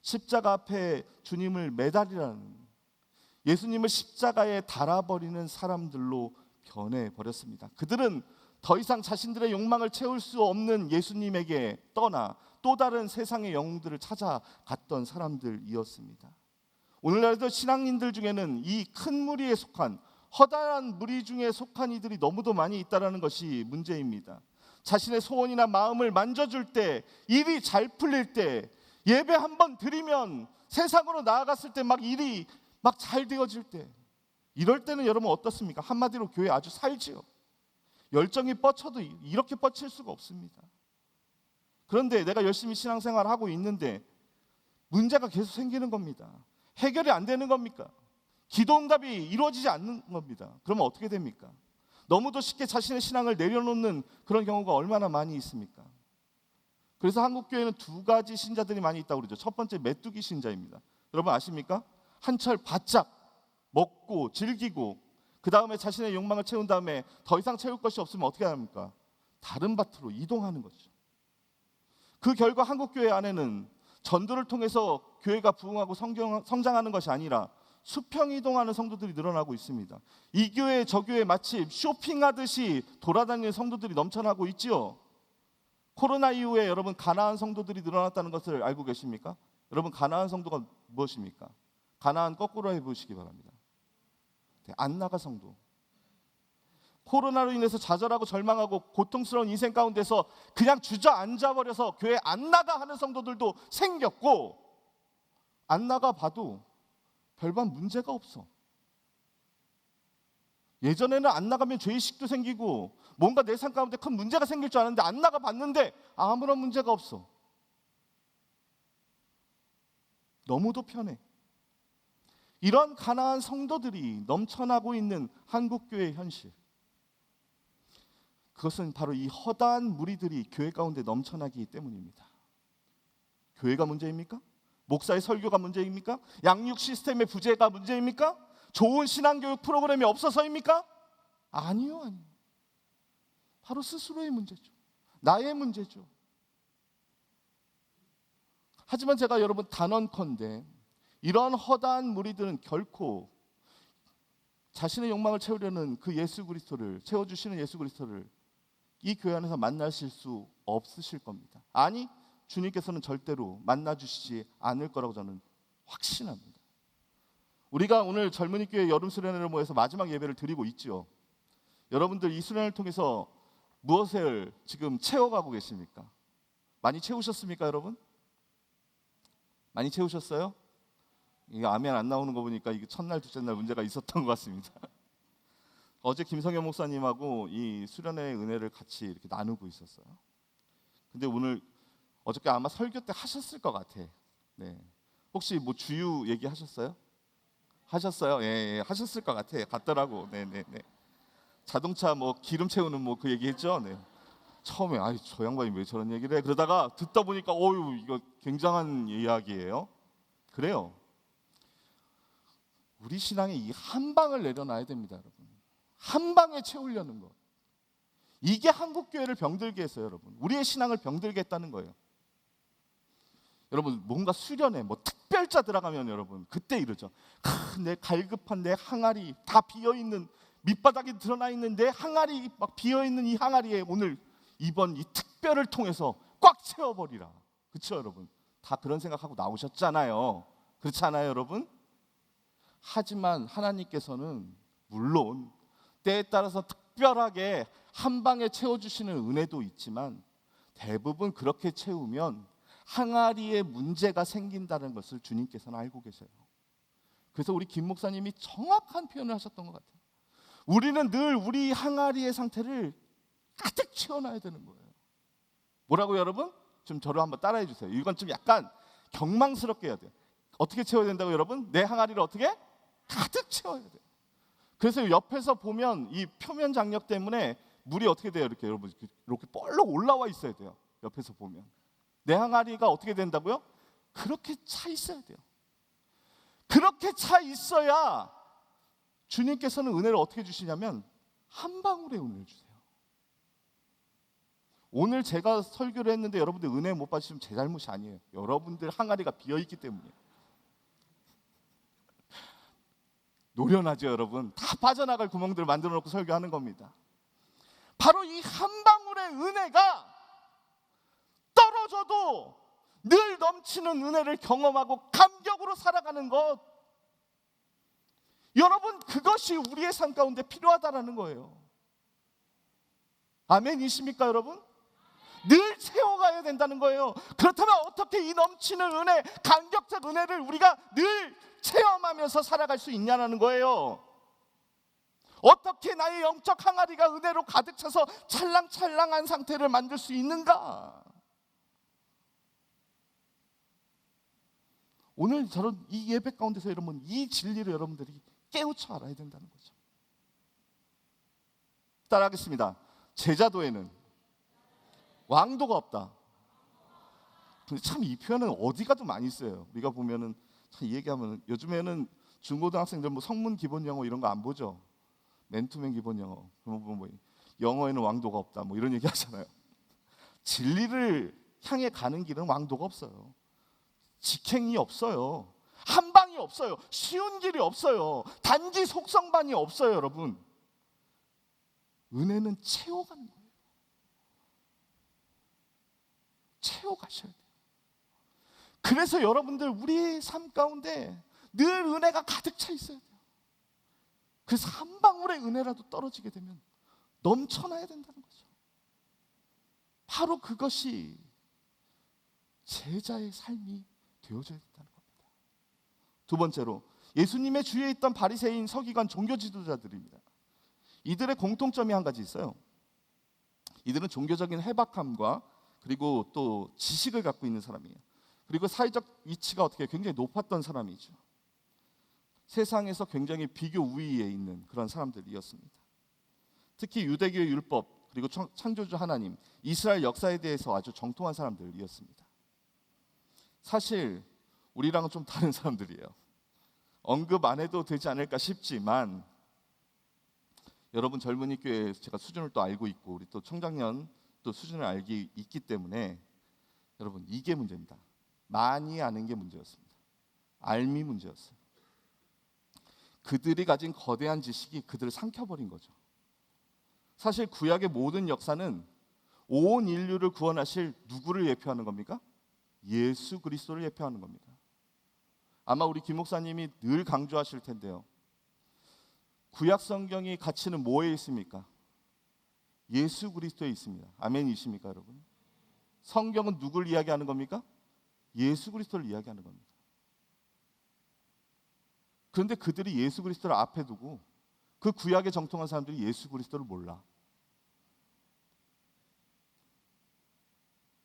십자가 앞에 주님을 매달리라는, 예수님을 십자가에 달아버리는 사람들로 변해버렸습니다. 그들은 더 이상 자신들의 욕망을 채울 수 없는 예수님에게 떠나 또 다른 세상의 영웅들을 찾아갔던 사람들이었습니다. 오늘날도 신앙인들 중에는 이 큰 무리에 속한, 허다한 무리 중에 속한 이들이 너무도 많이 있다는 것이 문제입니다. 자신의 소원이나 마음을 만져줄 때, 일이 잘 풀릴 때, 예배 한번 드리면 세상으로 나아갔을 때 막 일이 막 잘 되어질 때, 이럴 때는 여러분 어떻습니까? 한마디로 교회 아주 살지요. 열정이 뻗쳐도 이렇게 뻗칠 수가 없습니다. 그런데 내가 열심히 신앙생활을 하고 있는데 문제가 계속 생기는 겁니다. 해결이 안 되는 겁니까? 기도응답이 이루어지지 않는 겁니다. 그러면 어떻게 됩니까? 너무도 쉽게 자신의 신앙을 내려놓는 그런 경우가 얼마나 많이 있습니까? 그래서 한국교회는 두 가지 신자들이 많이 있다고 그러죠. 첫 번째 메뚜기 신자입니다. 여러분 아십니까? 한철 바짝 먹고 즐기고 그 다음에 자신의 욕망을 채운 다음에 더 이상 채울 것이 없으면 어떻게 합니까? 다른 밭으로 이동하는 거죠. 그 결과 한국교회 안에는 전도를 통해서 교회가 부흥하고 성장하는 것이 아니라 수평 이동하는 성도들이 늘어나고 있습니다. 이 교회 저 교회 마치 쇼핑하듯이 돌아다니는 성도들이 넘쳐나고 있지요. 코로나 이후에 여러분 가나안 성도들이 늘어났다는 것을 알고 계십니까? 여러분 가나안 성도가 무엇입니까? 가나안 거꾸로 해보시기 바랍니다. 안나가 성도. 코로나로 인해서 좌절하고 절망하고 고통스러운 인생 가운데서 그냥 주저앉아버려서 교회 안 나가 하는 성도들도 생겼고, 안 나가 봐도 별반 문제가 없어. 예전에는 안 나가면 죄의식도 생기고 뭔가 내 삶 가운데 큰 문제가 생길 줄 알았는데 안 나가 봤는데 아무런 문제가 없어. 너무도 편해. 이런 가난한 성도들이 넘쳐나고 있는 한국교회의 현실, 그것은 바로 이 허다한 무리들이 교회 가운데 넘쳐나기 때문입니다. 교회가 문제입니까? 목사의 설교가 문제입니까? 양육 시스템의 부재가 문제입니까? 좋은 신앙교육 프로그램이 없어서입니까? 아니요, 아니요. 바로 스스로의 문제죠. 나의 문제죠. 하지만 제가 여러분 단언컨대 이러한 허다한 무리들은 결코 자신의 욕망을 채우려는 그 예수 그리스도를, 채워주시는 예수 그리스도를 이 교회 안에서 만나실 수 없으실 겁니다. 아니, 주님께서는 절대로 만나주시지 않을 거라고 저는 확신합니다. 우리가 오늘 젊은이 교회 여름 수련회를 모여서 마지막 예배를 드리고 있죠. 여러분들 이 수련회를 통해서 무엇을 지금 채워가고 계십니까? 많이 채우셨습니까, 여러분? 많이 채우셨어요? 이게 아멘 안 나오는 거 보니까 이게 첫날, 둘째 날 문제가 있었던 것 같습니다. 어제 김성현 목사님하고 이 수련회의 은혜를 같이 이렇게 나누고 있었어요. 근데 오늘 어저께 아마 설교 때 하셨을 것 같아. 네. 혹시 뭐 주유 얘기하셨어요? 하셨어요? 예, 하셨을 것 같아. 같더라고. 네. 자동차 뭐 기름 채우는 뭐 그 얘기했죠. 네. 처음에 아이 저 양반이 왜 저런 얘기를 해? 그러다가 듣다 보니까 어유 이거 굉장한 이야기예요. 그래요. 우리 신앙에 이 한 방을 내려놔야 됩니다, 여러분. 한 방에 채우려는 것. 이게 한국 교회를 병들게 했어요, 여러분. 우리의 신앙을 병들게 했다는 거예요. 여러분 뭔가 수련회 뭐 특별자 들어가면 여러분 그때 이러죠. 내 갈급한 내 항아리 다 비어 있는, 밑바닥에 드러나 있는 내 항아리 막 비어 있는 이 항아리에 오늘 이번 이 특별을 통해서 꽉 채워버리라. 그렇죠, 여러분? 다 그런 생각하고 나오셨잖아요. 그렇지 않아요, 여러분? 하지만 하나님께서는 물론 때에 따라서 특별하게 한 방에 채워주시는 은혜도 있지만 대부분 그렇게 채우면 항아리에 문제가 생긴다는 것을 주님께서는 알고 계세요. 그래서 우리 김 목사님이 정확한 표현을 하셨던 것 같아요. 우리는 늘 우리 항아리의 상태를 가득 채워놔야 되는 거예요. 뭐라고요, 여러분? 좀 저를 한번 따라해 주세요. 이건 좀 약간 경망스럽게 해야 돼요. 어떻게 채워야 된다고, 여러분? 내 항아리를 어떻게? 가득 채워야 돼요. 그래서 옆에서 보면 이 표면 장력 때문에 물이 어떻게 돼요? 이렇게 여러분 이렇게 볼록 올라와 있어야 돼요. 옆에서 보면 내 항아리가 어떻게 된다고요? 그렇게 차 있어야 돼요. 그렇게 차 있어야 주님께서는 은혜를 어떻게 주시냐면 한 방울의 은혜를 주세요. 오늘 제가 설교를 했는데 여러분들 은혜 못 받으시면 제 잘못이 아니에요. 여러분들 항아리가 비어있기 때문이에요. 노련하죠, 여러분. 다 빠져나갈 구멍들을 만들어 놓고 설교하는 겁니다. 바로 이 한 방울의 은혜가 떨어져도 늘 넘치는 은혜를 경험하고 감격으로 살아가는 것, 여러분, 그것이 우리의 삶 가운데 필요하다라는 거예요. 아멘이십니까, 여러분? 늘 채워가야 된다는 거예요. 그렇다면 어떻게 이 넘치는 은혜, 감격적 은혜를 우리가 늘 체험하면서 살아갈 수 있냐는 거예요. 어떻게 나의 영적 항아리가 은혜로 가득 차서 찰랑찰랑한 상태를 만들 수 있는가? 오늘 저런 이 예배 가운데서 여러분, 이 진리를 여러분들이 깨우쳐 알아야 된다는 거죠. 따라하겠습니다. 제자도에는 왕도가 없다. 근데 참 이 표현은 어디 가도 많이 써요. 우리가 보면은 참 이 얘기하면 요즘에는 중고등학생들 뭐 성문 기본 영어 이런 거 안 보죠. 맨투맨 기본 영어. 뭐 영어에는 왕도가 없다. 뭐 이런 얘기 하잖아요. 진리를 향해 가는 길은 왕도가 없어요. 직행이 없어요. 한 방이 없어요. 쉬운 길이 없어요. 단지 속성반이 없어요, 여러분. 은혜는 채워가는 거예요. 채워가셔야 돼요. 그래서 여러분들 우리의 삶 가운데 늘 은혜가 가득 차 있어야 돼요. 그래서 한 방울의 은혜라도 떨어지게 되면 넘쳐나야 된다는 거죠. 바로 그것이 제자의 삶이 되어져야 된다는 겁니다. 두 번째로 예수님의 주위에 있던 바리새인, 서기관, 종교 지도자들입니다. 이들의 공통점이 한 가지 있어요. 이들은 종교적인 해박함과 그리고 또 지식을 갖고 있는 사람이에요. 그리고 사회적 위치가 어떻게 굉장히 높았던 사람이죠. 세상에서 굉장히 비교 우위에 있는 그런 사람들이었습니다. 특히 유대교의 율법, 그리고 창조주 하나님, 이스라엘 역사에 대해서 아주 정통한 사람들이었습니다. 사실 우리랑은 좀 다른 사람들이에요. 언급 안 해도 되지 않을까 싶지만, 여러분 젊은이 교회 제가 수준을 또 알고 있고 우리 또 청장년 또 수준을 알기 있기 때문에 여러분 이게 문제입니다. 많이 아는 게 문제였습니다. 알미 문제였어요. 그들이 가진 거대한 지식이 그들을 삼켜버린 거죠. 사실 구약의 모든 역사는 온 인류를 구원하실 누구를 예표하는 겁니까? 예수 그리스도를 예표하는 겁니다. 아마 우리 김 목사님이 늘 강조하실 텐데요. 구약 성경의 가치는 뭐에 있습니까? 예수 그리스도에 있습니다. 아멘이십니까, 여러분? 성경은 누굴 이야기하는 겁니까? 예수 그리스도를 이야기하는 겁니다. 그런데 그들이 예수 그리스도를 앞에 두고 그 구약에 정통한 사람들이 예수 그리스도를 몰라.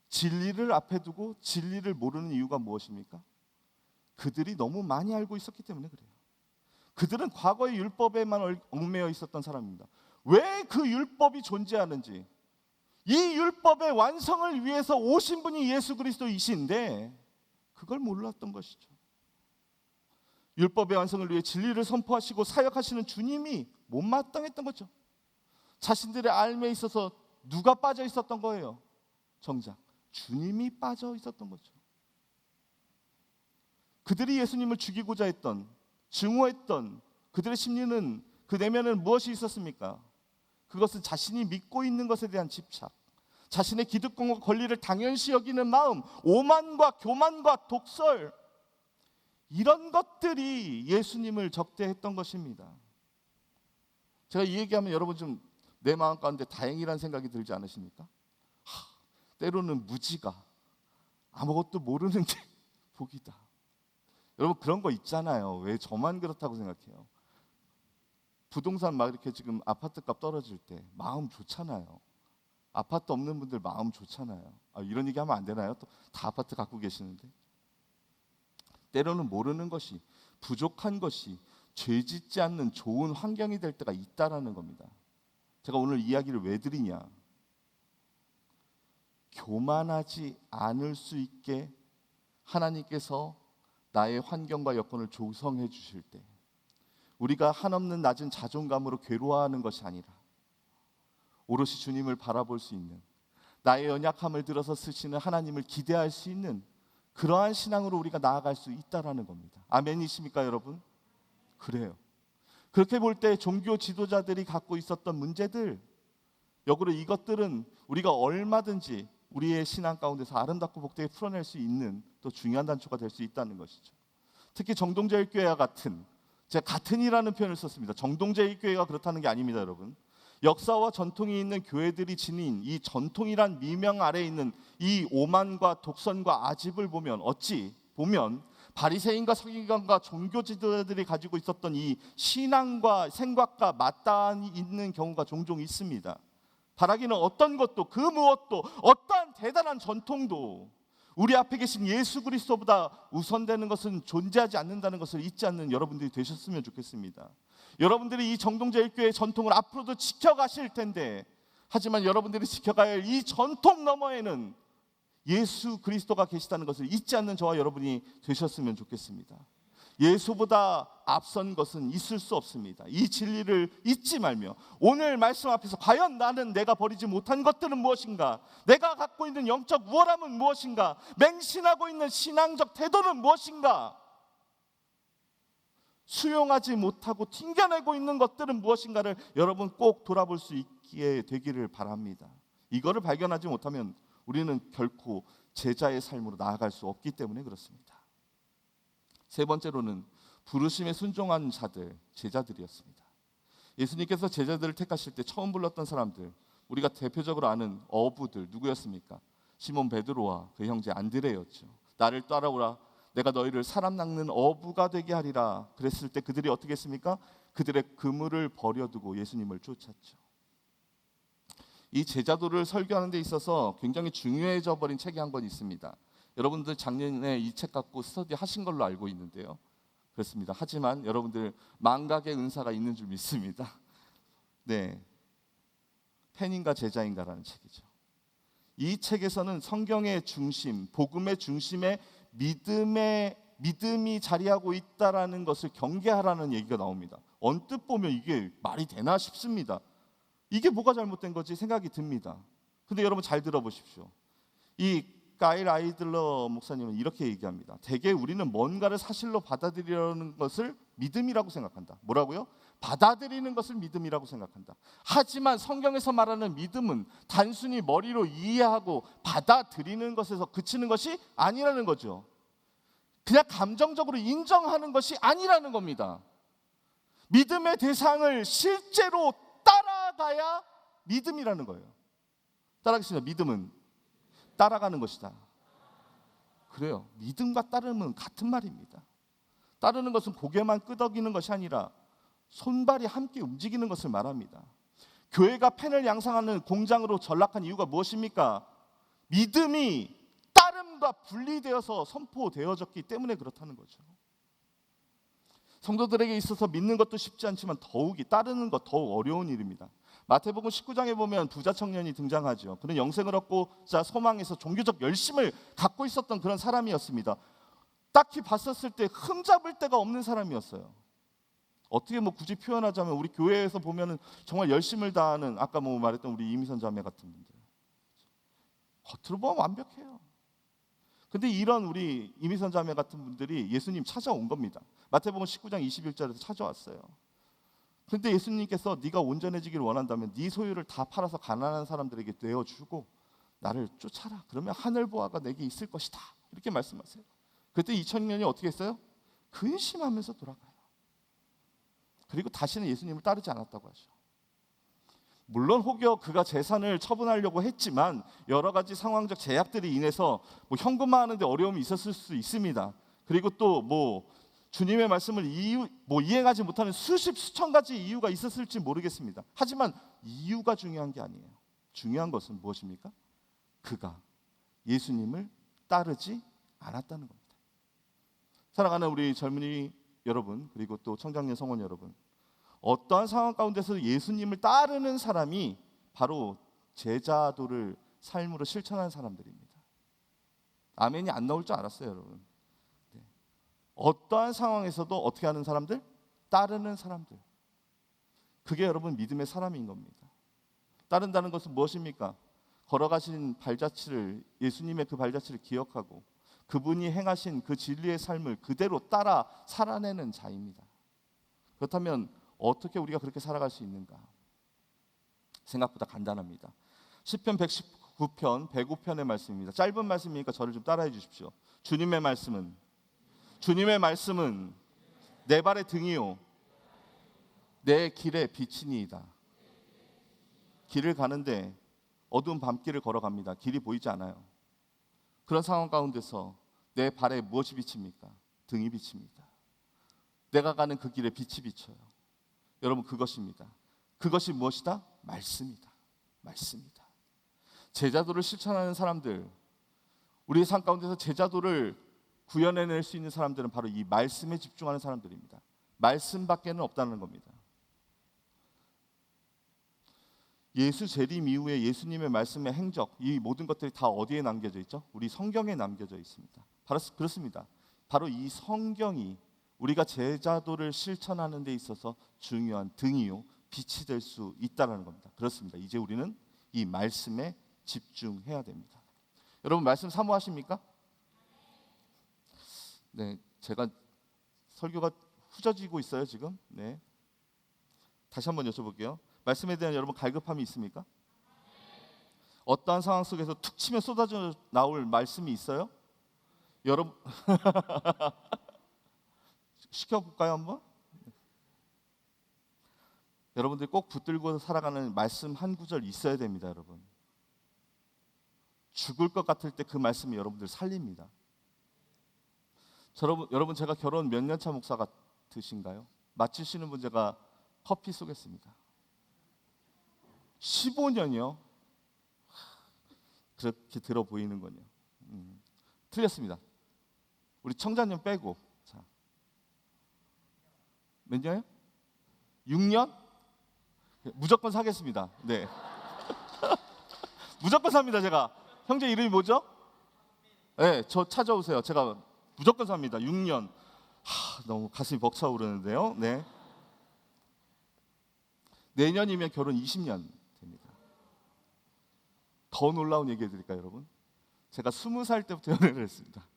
진리를 앞에 두고 진리를 모르는 이유가 무엇입니까? 그들이 너무 많이 알고 있었기 때문에 그래요. 그들은 과거의 율법에만 얽매여 있었던 사람입니다. 왜 그 율법이 존재하는지, 이 율법의 완성을 위해서 오신 분이 예수 그리스도이신데 그걸 몰랐던 것이죠. 율법의 완성을 위해 진리를 선포하시고 사역하시는 주님이 못마땅했던 거죠. 자신들의 알매에 있어서 누가 빠져 있었던 거예요? 정작 주님이 빠져 있었던 거죠. 그들이 예수님을 죽이고자 했던, 증오했던 그들의 심리는, 그 내면에는 무엇이 있었습니까? 그것은 자신이 믿고 있는 것에 대한 집착, 자신의 기득권과 권리를 당연시 여기는 마음, 오만과 교만과 독설, 이런 것들이 예수님을 적대했던 것입니다. 제가 이 얘기하면 여러분 좀 내 마음 가운데 다행이라는 생각이 들지 않으십니까? 때로는 무지가 아무것도 모르는 게 복이다. 여러분 그런 거 있잖아요. 왜 저만 그렇다고 생각해요? 부동산 막 이렇게 지금 아파트값 떨어질 때 마음 좋잖아요. 아파트 없는 분들 마음 좋잖아요. 이런 얘기 하면 안 되나요? 또 다 아파트 갖고 계시는데. 때로는 모르는 것이, 부족한 것이 죄 짓지 않는 좋은 환경이 될 때가 있다라는 겁니다. 제가 오늘 이야기를 왜 드리냐? 교만하지 않을 수 있게 하나님께서 나의 환경과 여건을 조성해 주실 때, 우리가 한없는 낮은 자존감으로 괴로워하는 것이 아니라 오롯이 주님을 바라볼 수 있는, 나의 연약함을 들어서 쓰시는 하나님을 기대할 수 있는 그러한 신앙으로 우리가 나아갈 수 있다라는 겁니다. 아멘이십니까 여러분? 그래요. 그렇게 볼 때 종교 지도자들이 갖고 있었던 문제들, 역으로 이것들은 우리가 얼마든지 우리의 신앙 가운데서 아름답고 복되게 풀어낼 수 있는 또 중요한 단초가 될 수 있다는 것이죠. 특히 정동제일교회와 같은, 제가 같은이라는 표현을 썼습니다. 정동제일교회가 그렇다는 게 아닙니다 여러분. 역사와 전통이 있는 교회들이 지닌 이 전통이란 미명 아래에 있는 이 오만과 독선과 아집을 보면, 어찌 보면 바리새인과 서기관과 종교 지도자들이 가지고 있었던 이 신앙과 생각과 맞닿아 있는 경우가 종종 있습니다. 바라기는 어떤 것도, 그 무엇도, 어떠한 대단한 전통도 우리 앞에 계신 예수 그리스도보다 우선되는 것은 존재하지 않는다는 것을 잊지 않는 여러분들이 되셨으면 좋겠습니다. 여러분들이 이 정동제일교회의 전통을 앞으로도 지켜가실 텐데, 하지만 여러분들이 지켜가야 할 이 전통 너머에는 예수 그리스도가 계시다는 것을 잊지 않는 저와 여러분이 되셨으면 좋겠습니다. 예수보다 앞선 것은 있을 수 없습니다. 이 진리를 잊지 말며 오늘 말씀 앞에서 과연 나는 내가 버리지 못한 것들은 무엇인가? 내가 갖고 있는 영적 우월함은 무엇인가? 맹신하고 있는 신앙적 태도는 무엇인가? 수용하지 못하고 튕겨내고 있는 것들은 무엇인가를 여러분 꼭 돌아볼 수 있게 되기를 바랍니다. 이거를 발견하지 못하면 우리는 결코 제자의 삶으로 나아갈 수 없기 때문에 그렇습니다. 세 번째로는 부르심에 순종한 자들, 제자들이었습니다. 예수님께서 제자들을 택하실 때 처음 불렀던 사람들, 우리가 대표적으로 아는 어부들 누구였습니까? 시몬 베드로와 그 형제 안드레였죠. 나를 따라오라, 내가 너희를 사람 낚는 어부가 되게 하리라. 그랬을 때 그들이 어떻게 했습니까? 그들의 그물을 버려두고 예수님을 쫓았죠. 이 제자도를 설교하는 데 있어서 굉장히 중요해져 버린 책이 한 권 있습니다. 여러분들 작년에 이 책 갖고 스터디 하신 걸로 알고 있는데요. 그렇습니다. 하지만 여러분들 망각의 은사가 있는 줄 믿습니다. 네, 팬인가 제자인가라는 책이죠. 이 책에서는 성경의 중심, 복음의 중심에 믿음이 자리하고 있다라는 것을 경계하라는 얘기가 나옵니다. 언뜻 보면 이게 말이 되나 싶습니다. 이게 뭐가 잘못된 거지 생각이 듭니다. 근데 여러분 잘 들어보십시오. 이 가일 아이들러 목사님은 이렇게 얘기합니다. 대개 우리는 뭔가를 사실로 받아들이려는 것을 믿음이라고 생각한다. 뭐라고요? 받아들이는 것을 믿음이라고 생각한다. 하지만 성경에서 말하는 믿음은 단순히 머리로 이해하고 받아들이는 것에서 그치는 것이 아니라는 거죠. 그냥 감정적으로 인정하는 것이 아니라는 겁니다. 믿음의 대상을 실제로 따라가야 믿음이라는 거예요. 따라하겠습니다. 믿음은 따라가는 것이다. 그래요. 믿음과 따름은 같은 말입니다. 따르는 것은 고개만 끄덕이는 것이 아니라 손발이 함께 움직이는 것을 말합니다. 교회가 펜을 양상하는 공장으로 전락한 이유가 무엇입니까? 믿음이 따름과 분리되어서 선포되어졌기 때문에 그렇다는 거죠. 성도들에게 있어서 믿는 것도 쉽지 않지만 더욱이 따르는 것 더욱 어려운 일입니다. 마태복음 19장에 보면 부자 청년이 등장하죠. 그는 영생을 얻고자 소망해서 종교적 열심을 갖고 있었던 그런 사람이었습니다. 딱히 봤었을 때 흠잡을 데가 없는 사람이었어요. 어떻게 굳이 표현하자면 우리 교회에서 보면은 정말 열심을 다하는, 아까 말했던 우리 이미선 자매 같은 분들, 겉으로 보면 완벽해요. 근데 이런 우리 이미선 자매 같은 분들이 예수님 찾아온 겁니다. 마태복음 19장 21절에서 찾아왔어요. 근데 예수님께서 네가 온전해지기를 원한다면 네 소유를 다 팔아서 가난한 사람들에게 내어주고 나를 쫓아라. 그러면 하늘 보화가 내게 있을 것이다. 이렇게 말씀하세요. 그때 이 청년이 어떻게 했어요? 근심하면서 돌아가요. 그리고 다시는 예수님을 따르지 않았다고 하죠. 물론 혹여 그가 재산을 처분하려고 했지만 여러 가지 상황적 제약들이 인해서 뭐 현금화하는데 어려움이 있었을 수 있습니다. 그리고 또 주님의 말씀을 이행하지 못하는 수천 가지 이유가 있었을지 모르겠습니다. 하지만 이유가 중요한 게 아니에요. 중요한 것은 무엇입니까? 그가 예수님을 따르지 않았다는 겁니다. 사랑하는 우리 젊은이 여러분, 그리고 또 청장년 성원 여러분, 어떠한 상황 가운데서 예수님을 따르는 사람이 바로 제자도를 삶으로 실천하는 사람들입니다. 아멘이 안 나올 줄 알았어요, 여러분. 네. 어떠한 상황에서도 어떻게 하는 사람들? 따르는 사람들. 그게 여러분 믿음의 사람인 겁니다. 따른다는 것은 무엇입니까? 걸어가신 발자취를, 예수님의 그 발자취를 기억하고 그분이 행하신 그 진리의 삶을 그대로 따라 살아내는 자입니다. 그렇다면 어떻게 우리가 그렇게 살아갈 수 있는가? 생각보다 간단합니다. 시편 119편 105편의 말씀입니다. 짧은 말씀이니까 저를 좀 따라해 주십시오. 주님의 말씀은 내 발의 등이요 내 길의 빛이니이다. 길을 가는데 어두운 밤길을 걸어갑니다. 길이 보이지 않아요. 그런 상황 가운데서 내 발에 무엇이 비칩니까? 등이 비칩니다. 내가 가는 그 길에 빛이 비쳐요. 여러분, 그것입니다. 그것이 무엇이다? 말씀이다. 말씀이다. 제자도를 실천하는 사람들, 우리의 삶 가운데서 제자도를 구현해낼 수 있는 사람들은 바로 이 말씀에 집중하는 사람들입니다. 말씀밖에는 없다는 겁니다. 예수 재림 이후에 예수님의 말씀의 행적, 이 모든 것들이 다 어디에 남겨져 있죠? 우리 성경에 남겨져 있습니다. 바로 그렇습니다. 바로 이 성경이 우리가 제자도를 실천하는 데 있어서 중요한 등이요 빛이 될 수 있다는 겁니다. 그렇습니다. 이제 우리는 이 말씀에 집중해야 됩니다. 여러분, 말씀 사모하십니까? 네, 제가 설교가 후져지고 있어요 지금. 네, 다시 한번 여쭤볼게요. 말씀에 대한 여러분 갈급함이 있습니까? 어떠한 상황 속에서 툭 치면 쏟아져 나올 말씀이 있어요? 여러분 시켜볼까요 한번? 여러분들이 꼭 붙들고 살아가는 말씀 한 구절 있어야 됩니다. 여러분, 죽을 것 같을 때 그 말씀이 여러분들 살립니다. 여러분 제가 결혼 몇 년 차 목사 같으신가요? 맞추시는 분 제가 커피 쏘겠습니다. 15년이요? 그렇게 들어 보이는군요. 틀렸습니다. 우리 청자년 빼고. 자, 몇 년이요? 6년? 무조건 사겠습니다. 네. 무조건 삽니다. 제가. 형제 이름이 뭐죠? 네, 저 찾아오세요. 제가 무조건 삽니다. 6년. 너무 가슴이 벅차오르는데요. 네. 내년이면 결혼 20년 됩니다. 더 놀라운 얘기 해드릴까요, 여러분? 제가 20살 때부터 연애를 했습니다.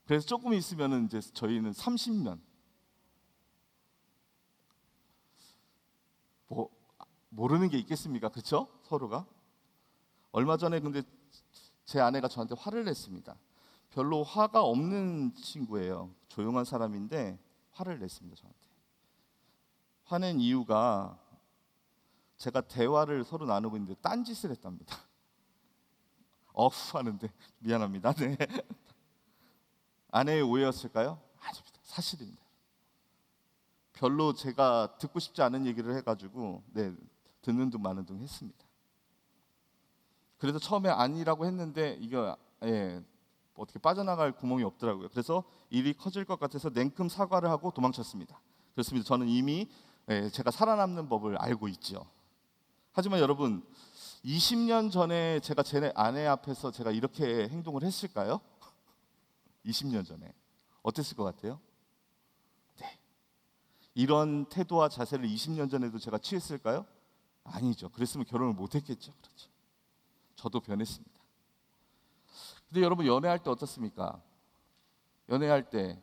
그래서 조금 있으면은 이제 저희는 30년. 모르는 게 있겠습니까? 그렇죠? 서로가. 얼마 전에 근데 제 아내가 저한테 화를 냈습니다. 별로 화가 없는 친구예요. 조용한 사람인데 화를 냈습니다, 저한테. 화낸 이유가 제가 대화를 서로 나누고 있는데 딴짓을 했답니다. 하는데 미안합니다. 네. 아내의 오해였을까요? 아닙니다. 사실입니다. 별로 제가 듣고 싶지 않은 얘기를 해가지고 듣는 둥 마는 둥 했습니다. 그래서 처음에 아니라고 했는데 이거 어떻게 빠져나갈 구멍이 없더라고요. 그래서 일이 커질 것 같아서 냉큼 사과를 하고 도망쳤습니다. 그렇습니다. 저는 이미 제가 살아남는 법을 알고 있죠. 하지만 여러분, 20년 전에 제가 제 아내 앞에서 제가 이렇게 행동을 했을까요? 20년 전에 어땠을 것 같아요? 네. 이런 태도와 자세를 20년 전에도 제가 취했을까요? 아니죠. 그랬으면 결혼을 못했겠죠. 그렇죠. 저도 변했습니다. 근데 여러분, 연애할 때 어떻습니까? 연애할 때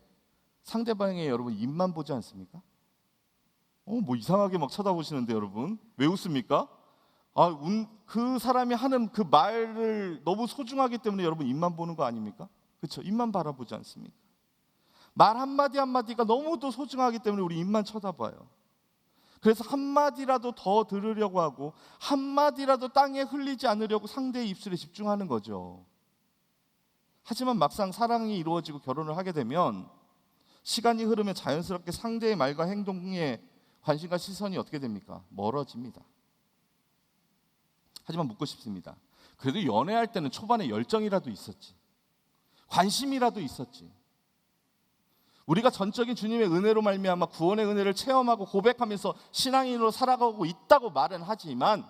상대방의 여러분 입만 보지 않습니까? 뭐 이상하게 막 쳐다보시는데 여러분 왜 웃습니까? 그 사람이 하는 그 말을 너무 소중하기 때문에 여러분 입만 보는 거 아닙니까? 그렇죠? 입만 바라보지 않습니까? 말 한마디 한마디가 너무도 소중하기 때문에 우리 입만 쳐다봐요. 그래서 한마디라도 더 들으려고 하고 한마디라도 땅에 흘리지 않으려고 상대의 입술에 집중하는 거죠. 하지만 막상 사랑이 이루어지고 결혼을 하게 되면 시간이 흐르면 자연스럽게 상대의 말과 행동에 관심과 시선이 어떻게 됩니까? 멀어집니다. 하지만 묻고 싶습니다. 그래도 연애할 때는 초반에 열정이라도 있었지, 관심이라도 있었지. 우리가 전적인 주님의 은혜로 말미암아 구원의 은혜를 체험하고 고백하면서 신앙인으로 살아가고 있다고 말은 하지만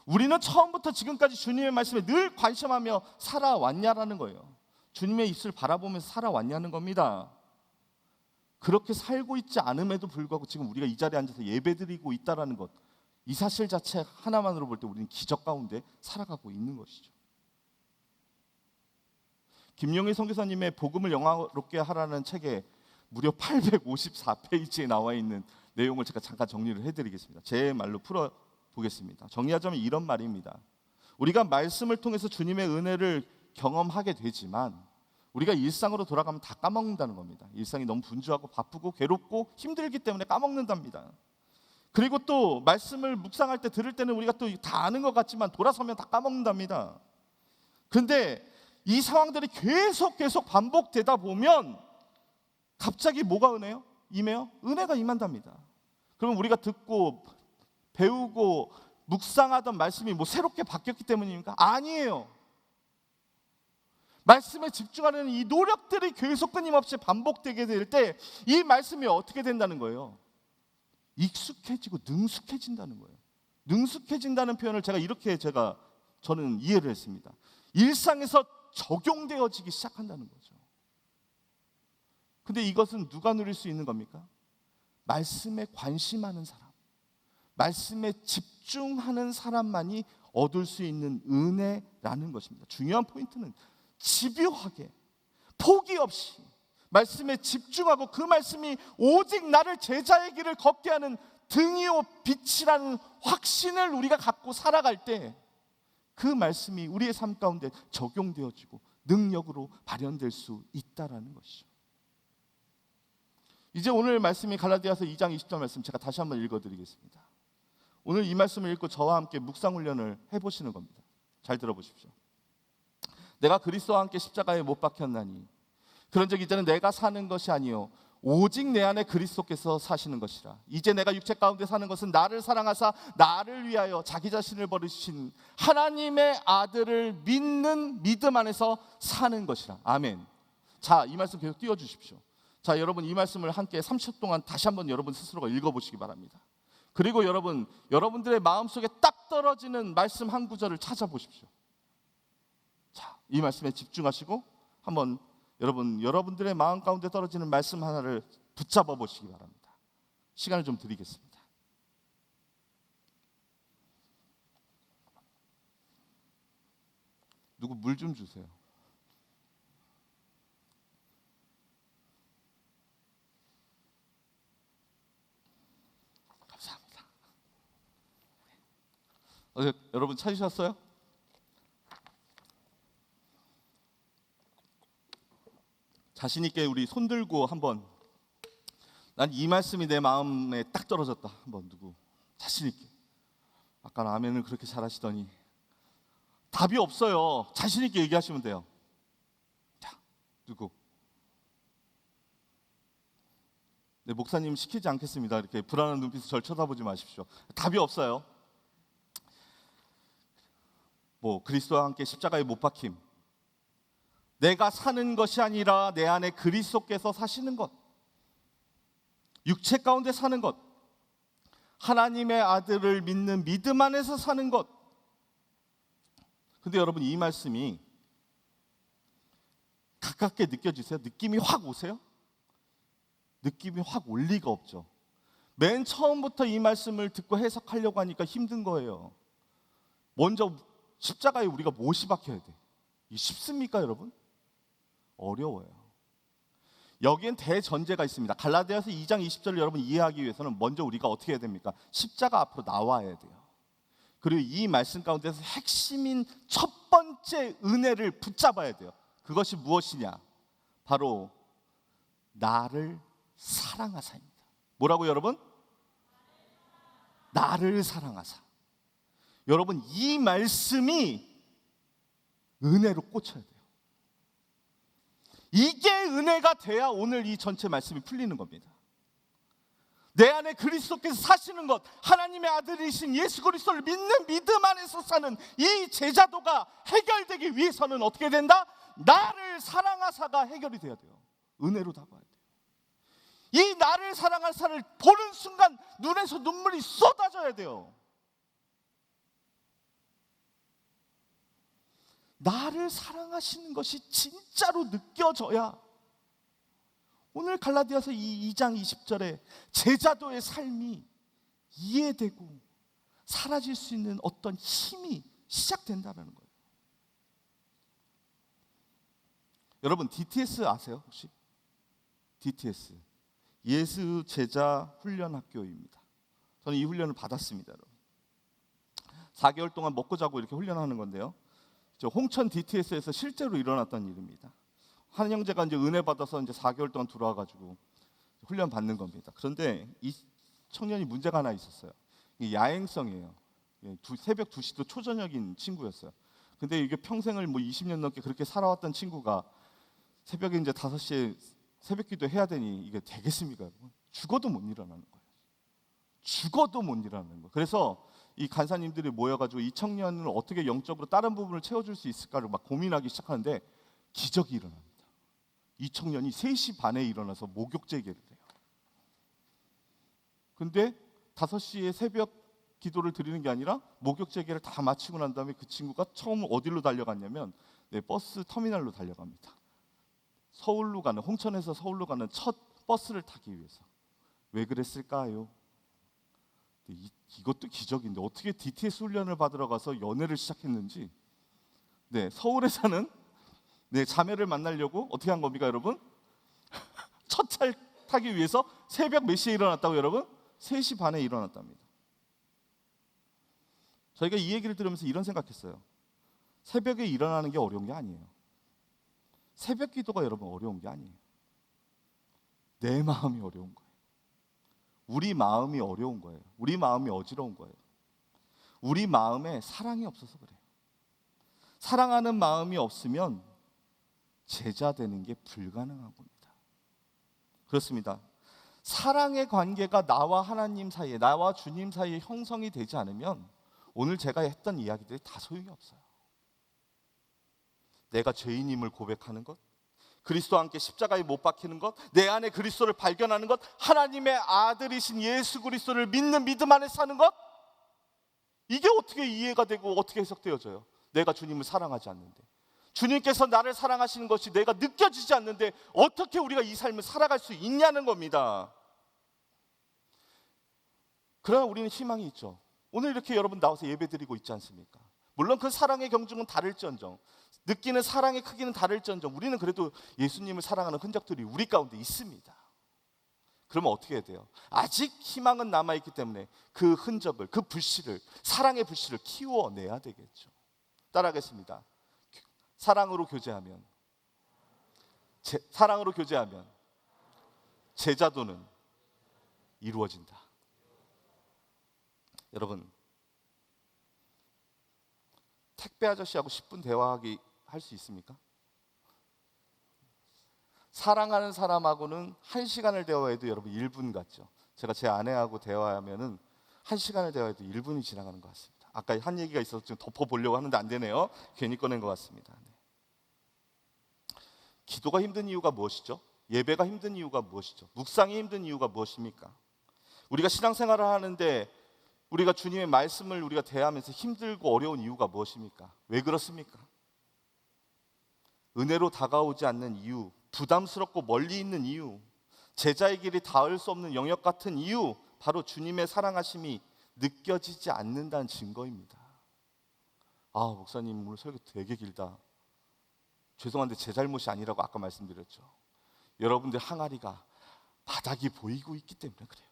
우리는 처음부터 지금까지 주님의 말씀에 늘 관심하며 살아왔냐라는 거예요. 주님의 입술 바라보면서 살아왔냐는 겁니다. 그렇게 살고 있지 않음에도 불구하고 지금 우리가 이 자리에 앉아서 예배드리고 있다는 것, 이 사실 자체 하나만으로 볼 때 우리는 기적 가운데 살아가고 있는 것이죠. 김용희 선교사님의 복음을 영화롭게 하라는 책에 무려 854페이지에 나와 있는 내용을 제가 잠깐 정리를 해드리겠습니다. 제 말로 풀어보겠습니다. 정리하자면 이런 말입니다. 우리가 말씀을 통해서 주님의 은혜를 경험하게 되지만 우리가 일상으로 돌아가면 다 까먹는다는 겁니다. 일상이 너무 분주하고 바쁘고 괴롭고 힘들기 때문에 까먹는답니다. 그리고 또 말씀을 묵상할 때 들을 때는 우리가 또 다 아는 것 같지만 돌아서면 다 까먹는답니다. 근데 이 상황들이 계속 반복되다 보면 갑자기 뭐가 임해요? 은혜가 임한답니다. 그러면 우리가 듣고 배우고 묵상하던 말씀이 뭐 새롭게 바뀌었기 때문입니까? 아니에요. 말씀에 집중하는 이 노력들이 계속 끊임없이 반복되게 될 때 이 말씀이 어떻게 된다는 거예요? 익숙해지고 능숙해진다는 거예요. 능숙해진다는 표현을 저는 이해를 했습니다. 일상에서 적용되어지기 시작한다는 거죠. 근데 이것은 누가 누릴 수 있는 겁니까? 말씀에 관심하는 사람, 말씀에 집중하는 사람만이 얻을 수 있는 은혜라는 것입니다. 중요한 포인트는 집요하게 포기 없이 말씀에 집중하고 그 말씀이 오직 나를 제자의 길을 걷게 하는 등이요 빛이라는 확신을 우리가 갖고 살아갈 때 그 말씀이 우리의 삶 가운데 적용되어지고 능력으로 발현될 수 있다라는 것이죠. 이제 오늘 말씀이 갈라디아서 2장 20절 말씀 제가 다시 한번 읽어드리겠습니다. 오늘 이 말씀을 읽고 저와 함께 묵상 훈련을 해보시는 겁니다. 잘 들어보십시오. 내가 그리스도와 함께 십자가에 못 박혔나니 그런즉 이제는 내가 사는 것이 아니요 오직 내 안에 그리스도께서 사시는 것이라. 이제 내가 육체 가운데 사는 것은 나를 사랑하사 나를 위하여 자기 자신을 버리신 하나님의 아들을 믿는 믿음 안에서 사는 것이라. 아멘. 자, 이 말씀 계속 띄워주십시오. 자, 여러분 이 말씀을 함께 30초 동안 다시 한번 여러분 스스로가 읽어보시기 바랍니다. 그리고 여러분들의 마음속에 딱 떨어지는 말씀 한 구절을 찾아보십시오. 자, 이 말씀에 집중하시고 한번 여러분들의 마음 가운데 떨어지는 말씀 하나를 붙잡아 보시기 바랍니다. 시간을 좀 드리겠습니다. 누구 물 좀 주세요. 감사합니다. 여러분 찾으셨어요? 자신 있게 우리 손 들고 한번, 난 이 말씀이 내 마음에 딱 떨어졌다. 한번 누구 자신 있게. 아까는 아멘을 그렇게 잘하시더니 답이 없어요. 자신 있게 얘기하시면 돼요. 자, 누구? 네, 목사님 시키지 않겠습니다. 이렇게 불안한 눈빛으로 저를 쳐다보지 마십시오. 답이 없어요. 그리스도와 함께 십자가에 못 박힘. 내가 사는 것이 아니라 내 안에 그리스도께서 사시는 것, 육체 가운데 사는 것, 하나님의 아들을 믿는 믿음 안에서 사는 것. 근데 여러분 이 말씀이 가깝게 느껴지세요? 느낌이 확 오세요? 느낌이 확 올 리가 없죠. 맨 처음부터 이 말씀을 듣고 해석하려고 하니까 힘든 거예요. 먼저 십자가에 우리가 못이 박혀야 돼. 이 쉽습니까 여러분? 어려워요. 여기엔 대전제가 있습니다. 갈라디아서 2장 20절을 여러분 이해하기 위해서는 먼저 우리가 어떻게 해야 됩니까? 십자가 앞으로 나와야 돼요. 그리고 이 말씀 가운데서 핵심인 첫 번째 은혜를 붙잡아야 돼요. 그것이 무엇이냐? 바로 나를 사랑하사입니다. 뭐라고 여러분? 나를 사랑하사. 여러분, 이 말씀이 은혜로 꽂혀야 돼요. 이게 은혜가 돼야 오늘 이 전체 말씀이 풀리는 겁니다. 내 안에 그리스도께서 사시는 것, 하나님의 아들이신 예수 그리스도를 믿는 믿음 안에서 사는 이 제자도가 해결되기 위해서는 어떻게 된다? 나를 사랑하사가 해결이 돼야 돼요. 은혜로 다가와야 돼요. 이 나를 사랑하사를 보는 순간 눈에서 눈물이 쏟아져야 돼요. 나를 사랑하시는 것이 진짜로 느껴져야 오늘 갈라디아서 2장 20절에 제자도의 삶이 이해되고 사라질 수 있는 어떤 힘이 시작된다는 거예요. 여러분, DTS 아세요? 혹시? DTS, 예수 제자 훈련 학교입니다. 저는 이 훈련을 받았습니다. 여러분. 4개월 동안 먹고 자고 이렇게 훈련하는 건데요. 홍천 DTS에서 실제로 일어났던 일입니다. 한 형제가 이제 은혜 받아서 이제 4개월 동안 들어와 가지고 훈련 받는 겁니다. 그런데 이 청년이 문제가 하나 있었어요. 이게 야행성이에요. 새벽 2시도 초저녁인 친구였어요. 근데 이게 평생을 뭐 20년 넘게 그렇게 살아왔던 친구가 새벽에 이제 5시에 새벽기도 해야 되니 이게 되겠습니까, 여러분? 죽어도 못 일어나는 거예요. 죽어도 못 일어나는 거예요. 그래서 이 간사님들이 모여가지고 이 청년을 어떻게 영적으로 다른 부분을 채워줄 수 있을까를 막 고민하기 시작하는데 기적이 일어납니다. 이 청년이 3시 반에 일어나서 목욕제기를 해요. 근데 5시에 새벽 기도를 드리는 게 아니라 목욕제기를 다 마치고 난 다음에 그 친구가 처음 어디로 달려갔냐면 버스 터미널로 달려갑니다. 서울로 가는, 홍천에서 서울로 가는 첫 버스를 타기 위해서. 왜 그랬을까요? 이것도 기적인데 어떻게 DTS 훈련을 받으러 가서 연애를 시작했는지. 서울에 사는 자매를 만나려고 어떻게 한 겁니까, 여러분? 첫 차를 타기 위해서 새벽 몇 시에 일어났다고, 여러분? 3시 반에 일어났답니다. 저희가 이 얘기를 들으면서 이런 생각했어요. 새벽에 일어나는 게 어려운 게 아니에요. 새벽 기도가 여러분 어려운 게 아니에요. 내 마음이 어려운 거예요. 우리 마음이 어려운 거예요. 우리 마음이 어지러운 거예요. 우리 마음에 사랑이 없어서 그래요. 사랑하는 마음이 없으면 제자 되는 게 불가능한 겁니다. 그렇습니다. 사랑의 관계가 나와 하나님 사이에, 나와 주님 사이에 형성이 되지 않으면 오늘 제가 했던 이야기들이 다 소용이 없어요. 내가 죄인임을 고백하는 것, 그리스도와 함께 십자가에 못 박히는 것, 내 안에 그리스도를 발견하는 것, 하나님의 아들이신 예수 그리스도를 믿는 믿음 안에 사는 것, 이게 어떻게 이해가 되고 어떻게 해석되어져요? 내가 주님을 사랑하지 않는데, 주님께서 나를 사랑하시는 것이 내가 느껴지지 않는데 어떻게 우리가 이 삶을 살아갈 수 있냐는 겁니다. 그러나 우리는 희망이 있죠. 오늘 이렇게 여러분 나와서 예배드리고 있지 않습니까? 물론 그 사랑의 경중은 다를지언정, 느끼는 사랑의 크기는 다를지언정, 우리는 그래도 예수님을 사랑하는 흔적들이 우리 가운데 있습니다. 그러면 어떻게 해야 돼요? 아직 희망은 남아있기 때문에 그 흔적을, 그 불씨를, 사랑의 불씨를 키워내야 되겠죠. 따라하겠습니다. 사랑으로 교제하면 제자도는 이루어진다. 여러분, 택배 아저씨하고 10분 대화하기 할 수 있습니까? 사랑하는 사람하고는 1시간을 대화해도 여러분 1분 같죠. 제가 제 아내하고 대화하면은 1시간을 대화해도 1분이 지나가는 것 같습니다. 아까 한 얘기가 있어서 지금 덮어보려고 하는데 안 되네요. 괜히 꺼낸 것 같습니다. 기도가 힘든 이유가 무엇이죠? 예배가 힘든 이유가 무엇이죠? 묵상이 힘든 이유가 무엇입니까? 우리가 신앙생활을 하는데 우리가 주님의 말씀을 우리가 대하면서 힘들고 어려운 이유가 무엇입니까? 왜 그렇습니까? 은혜로 다가오지 않는 이유, 부담스럽고 멀리 있는 이유, 제자의 길이 닿을 수 없는 영역 같은 이유, 바로 주님의 사랑하심이 느껴지지 않는다는 증거입니다. 목사님 오늘 설교 되게 길다. 죄송한데 제 잘못이 아니라고 아까 말씀드렸죠. 여러분들 항아리가 바닥이 보이고 있기 때문에 그래요.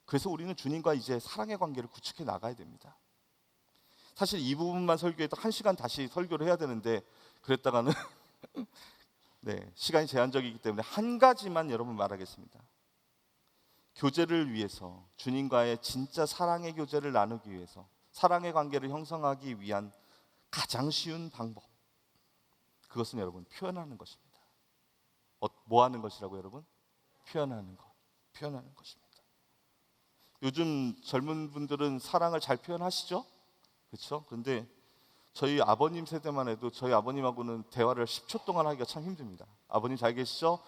그래서 우리는 주님과 이제 사랑의 관계를 구축해 나가야 됩니다. 사실 이 부분만 설교해도 1시간 다시 설교를 해야 되는데 그랬다가는 시간이 제한적이기 때문에 한 가지만 여러분 말하겠습니다. 교제를 위해서, 주님과의 진짜 사랑의 교제를 나누기 위해서, 사랑의 관계를 형성하기 위한 가장 쉬운 방법, 그것은 여러분 표현하는 것입니다. 뭐 하는 것이라고 여러분? 표현하는 것. 표현하는 것입니다. 요즘 젊은 분들은 사랑을 잘 표현하시죠? 그렇죠? 그런데 저희 아버님 세대만 해도 저희 아버님하고는 대화를 10초 동안 하기가 참 힘듭니다. 아버님 잘 계시죠?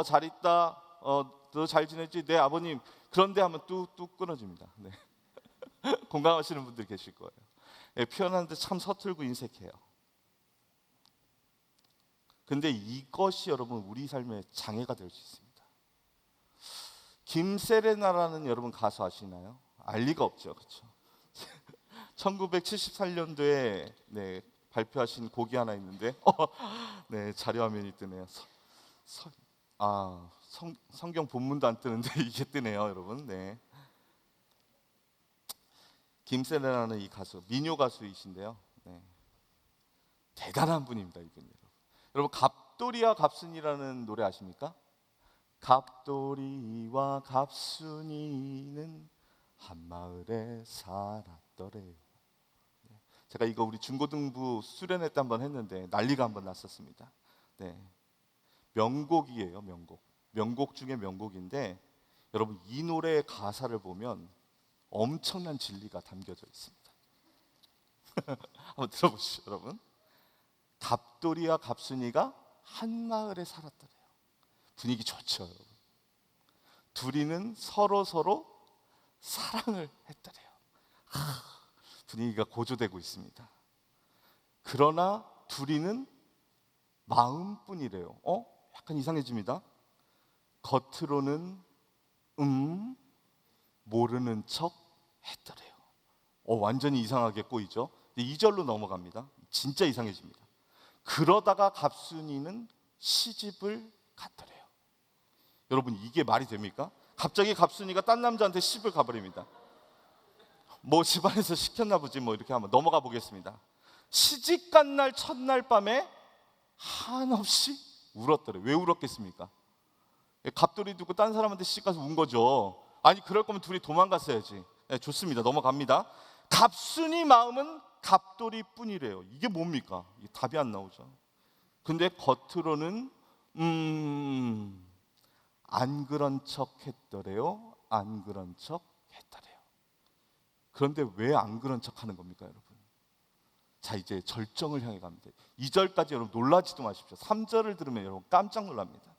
잘 있다. 너 잘 지냈지? 네 아버님. 그런데 하면 뚝뚝 끊어집니다. 네. 공감하시는 분들 계실 거예요. 네, 표현하는데 참 서툴고 인색해요. 근데 이것이 여러분 우리 삶의 장애가 될 수 있습니다. 김세레나라는 여러분 가수 아시나요? 알 리가 없죠, 그렇죠? 1978년도에 네, 발표하신 곡이 하나 있는데, 네 자료 화면이 뜨네요. 성경 본문도 안 뜨는데 이게 뜨네요, 여러분. 네. 김세레나는 이 가수, 민요 가수이신데요. 네. 대단한 분입니다, 이분. 여러분 갑돌이와 갑순이라는 노래 아십니까? 갑돌이와 갑순이는 한마을에 살았더래요. 제가 이거 우리 중고등부 수련회 때 한번 했는데 난리가 한번 났었습니다. 네. 명곡이에요, 명곡. 명곡 중에 명곡인데 여러분 이 노래의 가사를 보면 엄청난 진리가 담겨져 있습니다. 한번 들어보시죠, 여러분. 갑돌이와 갑순이가 한 마을에 살았더래요. 분위기 좋죠, 여러분. 둘이는 서로 사랑을 했더래요. 분위기가 고조되고 있습니다. 그러나 둘이는 마음뿐이래요. 약간 이상해집니다. 겉으로는 모르는 척 했더래요. 완전히 이상하게 꼬이죠. 2절로 넘어갑니다. 진짜 이상해집니다. 그러다가 갑순이는 시집을 갔더래요. 여러분 이게 말이 됩니까? 갑자기 갑순이가 딴 남자한테 시집을 가버립니다. 뭐 집안에서 시켰나 보지 뭐 이렇게 한번 넘어가 보겠습니다. 시집 간 날 첫날 밤에 한없이 울었더래요. 왜 울었겠습니까? 갑돌이 두고 딴 사람한테 시집 가서 운 거죠. 아니 그럴 거면 둘이 도망갔어야지. 네, 좋습니다. 넘어갑니다. 갑순이 마음은 갑돌이 뿐이래요. 이게 뭡니까? 이게 답이 안 나오죠. 근데 겉으로는 안 그런 척 했더래요. 안 그런 척 했더래요. 그런데 왜 안 그런 척 하는 겁니까, 여러분? 자, 이제 절정을 향해 갑니다. 2절까지 여러분 놀라지도 마십시오. 3절을 들으면 여러분 깜짝 놀랍니다.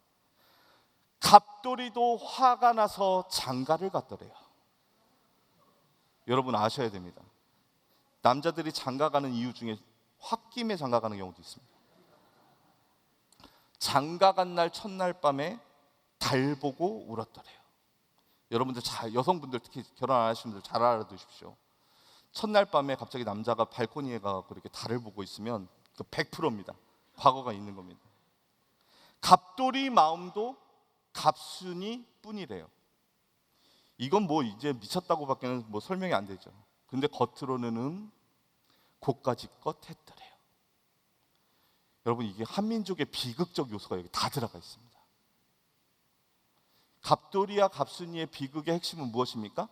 갑돌이도 화가 나서 장가를 갔더래요. 여러분 아셔야 됩니다. 남자들이 장가 가는 이유 중에 홧김에 장가 가는 경우도 있습니다. 장가 간 날 첫날 밤에 달 보고 울었더래요. 여러분들 여성분들 특히 결혼 안 하신 분들 잘 알아두십시오. 첫날 밤에 갑자기 남자가 발코니에 가서 이렇게 달을 보고 있으면 100%입니다. 과거가 있는 겁니다. 갑돌이 마음도 갑순이 뿐이래요. 이건 뭐 이제 미쳤다고밖에는 뭐 설명이 안 되죠. 근데 겉으로는 고까지껏 했더래요. 여러분 이게 한민족의 비극적 요소가 여기 다 들어가 있습니다. 갑돌이와 갑순이의 비극의 핵심은 무엇입니까?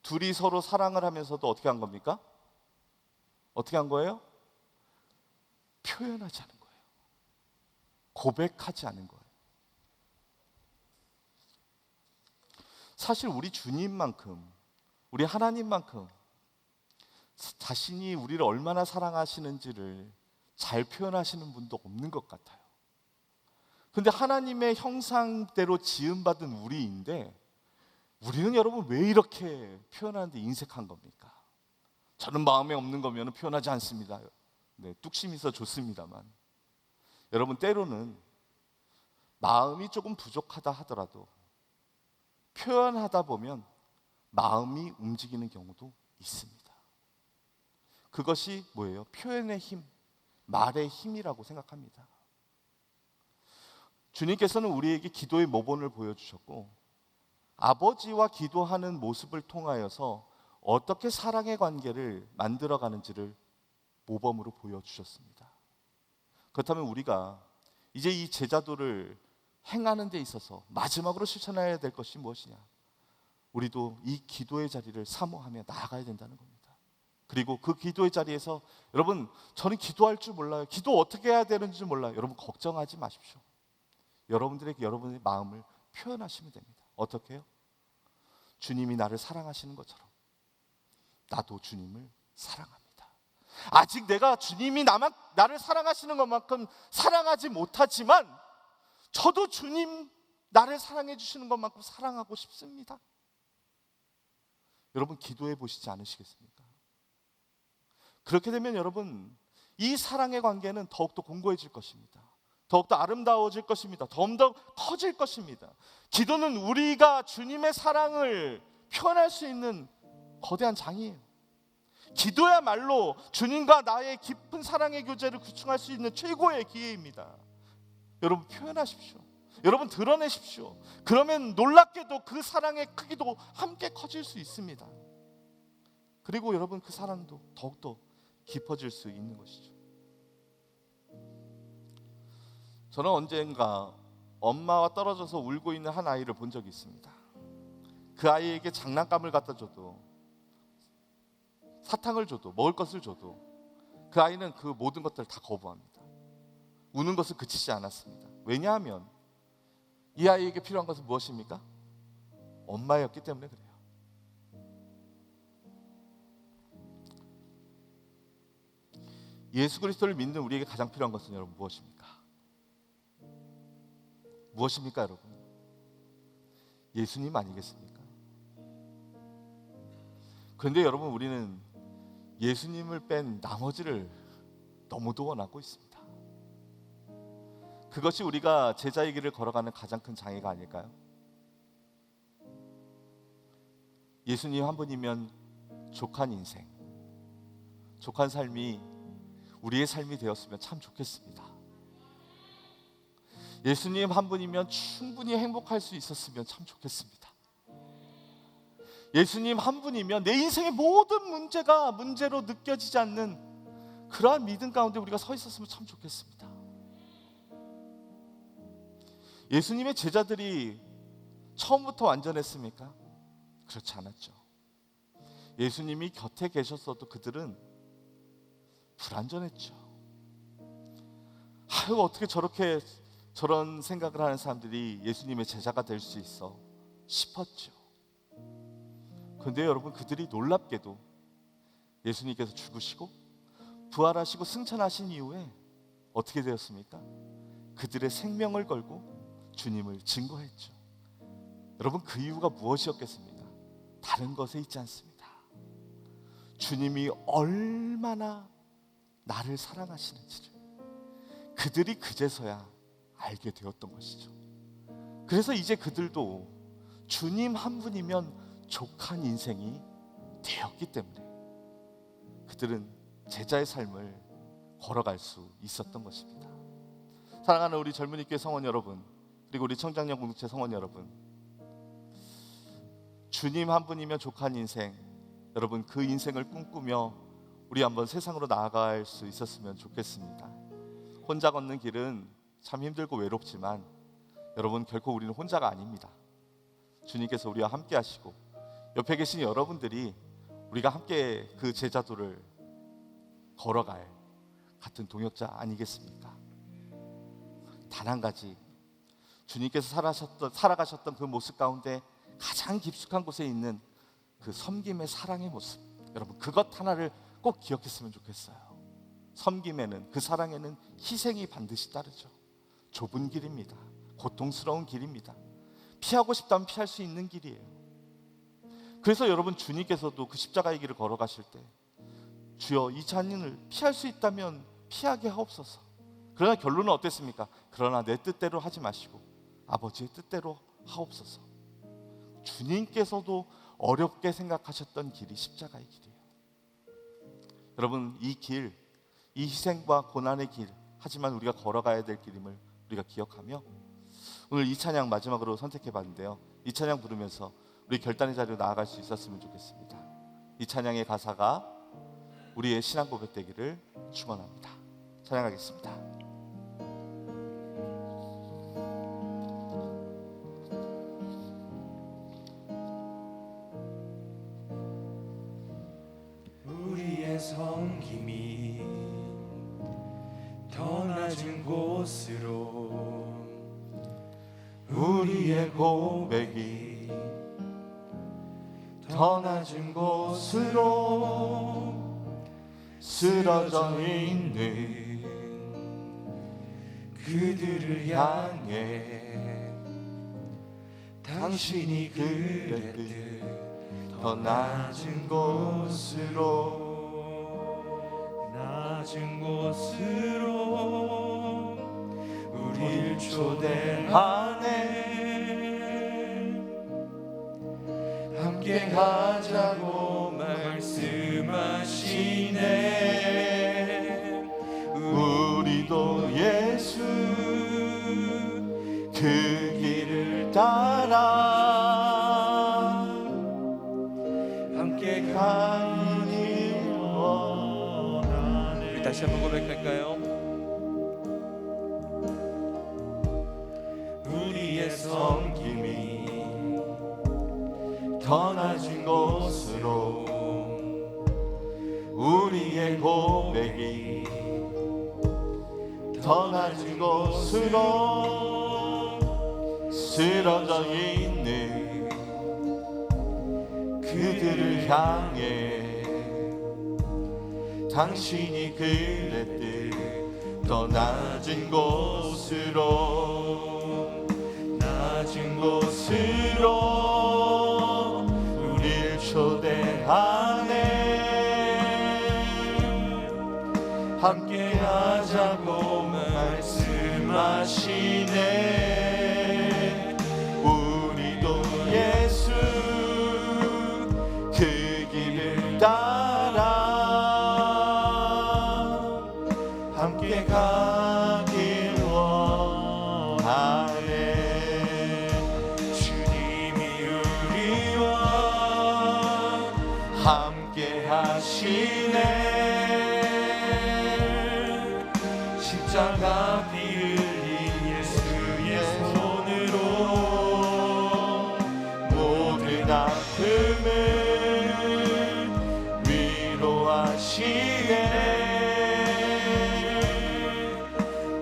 둘이 서로 사랑을 하면서도 어떻게 한 겁니까? 어떻게 한 거예요? 표현하지 않은 거예요. 고백하지 않은 거예요. 사실 우리 주님만큼, 우리 하나님만큼 자신이 우리를 얼마나 사랑하시는지를 잘 표현하시는 분도 없는 것 같아요. 근데 하나님의 형상대로 지음받은 우리인데 우리는 여러분 왜 이렇게 표현하는데 인색한 겁니까? 저는 마음에 없는 거면 표현하지 않습니다. 네, 뚝심 있어 좋습니다만 여러분 때로는 마음이 조금 부족하다 하더라도 표현하다 보면 마음이 움직이는 경우도 있습니다. 그것이 뭐예요? 표현의 힘, 말의 힘이라고 생각합니다. 주님께서는 우리에게 기도의 모본을 보여주셨고 아버지와 기도하는 모습을 통하여서 어떻게 사랑의 관계를 만들어가는지를 모범으로 보여주셨습니다. 그렇다면 우리가 이제 이 제자도를 행하는 데 있어서 마지막으로 실천해야 될 것이 무엇이냐? 우리도 이 기도의 자리를 사모하며 나아가야 된다는 겁니다. 그리고 그 기도의 자리에서 여러분, 저는 기도할 줄 몰라요. 기도 어떻게 해야 되는지 몰라요. 여러분 걱정하지 마십시오. 여러분들에게 여러분의 마음을 표현하시면 됩니다. 어떻게 해요? 주님이 나를 사랑하시는 것처럼 나도 주님을 사랑합니다. 아직 내가 주님이 나를 사랑하시는 것만큼 사랑하지 못하지만 저도 주님 나를 사랑해 주시는 것만큼 사랑하고 싶습니다. 여러분 기도해 보시지 않으시겠습니까? 그렇게 되면 여러분 이 사랑의 관계는 더욱더 공고해질 것입니다. 더욱더 아름다워질 것입니다. 더욱더 커질 것입니다. 기도는 우리가 주님의 사랑을 표현할 수 있는 거대한 장이에요. 기도야말로 주님과 나의 깊은 사랑의 교제를 구축할 수 있는 최고의 기회입니다. 여러분 표현하십시오. 여러분 드러내십시오. 그러면 놀랍게도 그 사랑의 크기도 함께 커질 수 있습니다. 그리고 여러분 그 사랑도 더욱더 깊어질 수 있는 것이죠. 저는 언젠가 엄마와 떨어져서 울고 있는 한 아이를 본 적이 있습니다. 그 아이에게 장난감을 갖다 줘도, 사탕을 줘도, 먹을 것을 줘도 그 아이는 그 모든 것들을 다 거부합니다. 우는 것은 그치지 않았습니다. 왜냐하면 이 아이에게 필요한 것은 무엇입니까? 엄마였기 때문에 그래요. 예수 그리스도를 믿는 우리에게 가장 필요한 것은 여러분 무엇입니까? 무엇입니까 여러분? 예수님 아니겠습니까? 그런데 여러분 우리는 예수님을 뺀 나머지를 너무도 원하고 있습니다. 그것이 우리가 제자의 길을 걸어가는 가장 큰 장애가 아닐까요? 예수님 한 분이면 족한 인생, 족한 삶이 우리의 삶이 되었으면 참 좋겠습니다. 예수님 한 분이면 충분히 행복할 수 있었으면 참 좋겠습니다. 예수님 한 분이면 내 인생의 모든 문제가 문제로 느껴지지 않는 그러한 믿음 가운데 우리가 서 있었으면 참 좋겠습니다. 예수님의 제자들이 처음부터 완전했습니까? 그렇지 않았죠. 예수님이 곁에 계셨어도 그들은 불완전했죠. 아유, 어떻게 저런 생각을 하는 사람들이 예수님의 제자가 될 수 있어 싶었죠. 그런데 여러분 그들이 놀랍게도 예수님께서 죽으시고 부활하시고 승천하신 이후에 어떻게 되었습니까? 그들의 생명을 걸고 주님을 증거했죠. 여러분 그 이유가 무엇이었겠습니까? 다른 것에 있지 않습니다. 주님이 얼마나 나를 사랑하시는지를 그들이 그제서야 알게 되었던 것이죠. 그래서 이제 그들도 주님 한 분이면 족한 인생이 되었기 때문에 그들은 제자의 삶을 걸어갈 수 있었던 것입니다. 사랑하는 우리 젊은이교회 성원 여러분, 그리고 우리 청장년 공동체 성원 여러분, 주님 한 분이면 족한 인생, 여러분 그 인생을 꿈꾸며 우리 한번 세상으로 나아갈 수 있었으면 좋겠습니다. 혼자 걷는 길은 참 힘들고 외롭지만 여러분 결코 우리는 혼자가 아닙니다. 주님께서 우리와 함께 하시고 옆에 계신 여러분들이 우리가 함께 그 제자도를 걸어갈 같은 동역자 아니겠습니까? 단 한 가지, 주님께서 살아가셨던 그 모습 가운데 가장 깊숙한 곳에 있는 그 섬김의 사랑의 모습, 여러분 그것 하나를 꼭 기억했으면 좋겠어요. 섬김에는, 그 사랑에는 희생이 반드시 따르죠. 좁은 길입니다. 고통스러운 길입니다. 피하고 싶다면 피할 수 있는 길이에요. 그래서 여러분 주님께서도 그 십자가의 길을 걸어가실 때 주여 이 잔인을 피할 수 있다면 피하게 하옵소서. 그러나 결론은 어땠습니까? 그러나 내 뜻대로 하지 마시고 아버지의 뜻대로 하옵소서. 주님께서도 어렵게 생각하셨던 길이 십자가의 길이에요. 여러분 이 길, 이 희생과 고난의 길, 하지만 우리가 걸어가야 될 길임을 우리가 기억하며 오늘 이 찬양 마지막으로 선택해봤는데요, 이 찬양 부르면서 우리 결단의 자리로 나아갈 수 있었으면 좋겠습니다. 이 찬양의 가사가 우리의 신앙 고백 되기를 축원합니다. 찬양하겠습니다. 낮은 곳으로 우리의 고백이 더 낮은 곳으로 쓰러져 있는 그들을 향해 당신이 그랬듯 더 낮은 곳으로 낮은 곳으로 우릴 초대하네. 함께 가자고 말씀하시네. 우리도 예수 그 길을 따라 함께 가길 원하네. 우리 다시 한번 고백할까요? 우리의 섬김이 더 낮은 곳으로 우리의 고백이 더 낮은 곳으로 쓰러져 있는 그들을 향해 당신이 그랬듯 더 낮은 곳으로 낮은 곳으로 우릴 초대하네. 함께 하자고 말씀하시네. 우리도 예수 그 길을 따라 함께 가길 원하네. 주님이 우리와 함께 하시네. 십자가 피 흘린 예수의 손으로 모든 아픔을 위로하시네.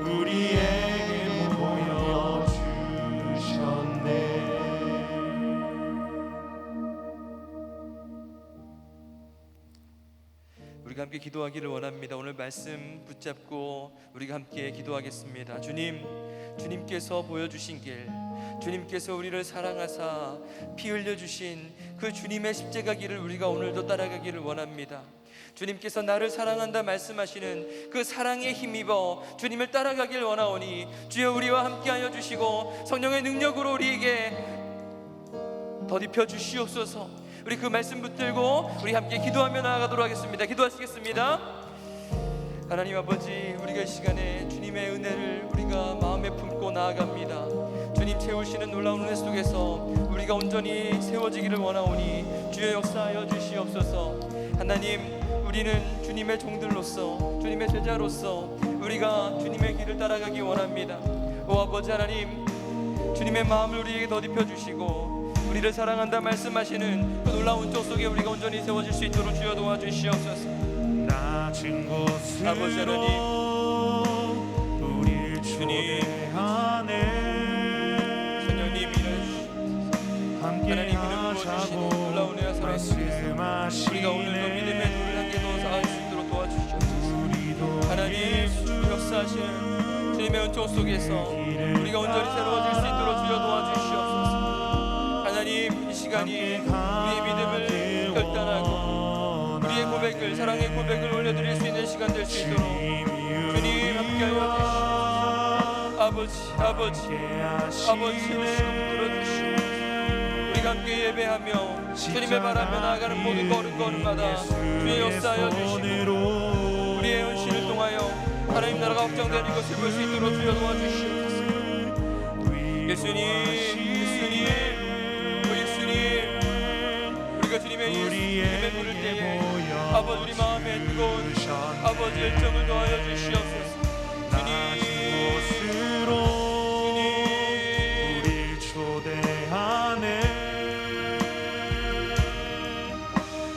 우리에게 보여주셨네. 우리가 함께 기도하기를 원합니다. 오늘 말씀 붙잡고 우리가 함께 기도하겠습니다. 주님께서 보여주신 길, 주님께서 우리를 사랑하사 피 흘려주신 그 주님의 십자가 길을 우리가 오늘도 따라가기를 원합니다. 주님께서 나를 사랑한다 말씀하시는 그 사랑에 힘입어 주님을 따라가길 원하오니 주여 우리와 함께하여 주시고 성령의 능력으로 우리에게 덧입혀 주시옵소서. 우리 그 말씀 붙들고 우리 함께 기도하며 나아가도록 하겠습니다. 기도하시겠습니다. 하나님 아버지, 우리가 이 시간에 주님의 은혜를 우리가 마음에 품고 나아갑니다. 주님 채우시는 놀라운 은혜 속에서 우리가 온전히 세워지기를 원하오니 주여 역사하여 주시옵소서. 하나님, 우리는 주님의 종들로서, 주님의 제자로서 우리가 주님의 길을 따라가기 원합니다. 오 아버지 하나님, 주님의 마음을 우리에게 덧입혀 주시고 우리를 사랑한다 말씀하시는 그 놀라운 쪽 속에 우리가 온전히 세워질 수 있도록 주여 도와주시옵소서. 낮은 곳으로 아버지 하나님, 우릴 주님, 초대하네. 성령님 일하시옵소서. 함께 하나님 이름으로 주시는 놀라운 은혜와 사랑 속에서 우리가 오늘도 믿음의 눈을 함께 넣어서 알 수 있도록 도와주시옵소서. 하나님 주 역사하시는 주님의 은총 속에서 우리가 온전히 새로워질 수 있도록 주여 도와주시옵소서. 하나님, 이 시간이 우리의 믿음을 결단하고 우리의 고백을, 사랑의 고백을 올려드릴 수 있는 시간 될 수 있도록 주님 함께하여 주시옵소서. 아버지 오시고 들어주시옵소서. 우리가 함께 예배하며 주님의 바라며 나아가는 모든 걸음걸음마다 주의 역사하여 주시고 우리의 헌신을 통하여 하나님 나라가 확장되는 것을 볼 수 있도록 주여 도와주시옵소서. 예수님, 우리가 주님의 예배 부를 때에 아버지 우리 마음에 뜨거운 아버지 열정을 더하여 주시옵소서. 주님, 우릴 초대하네.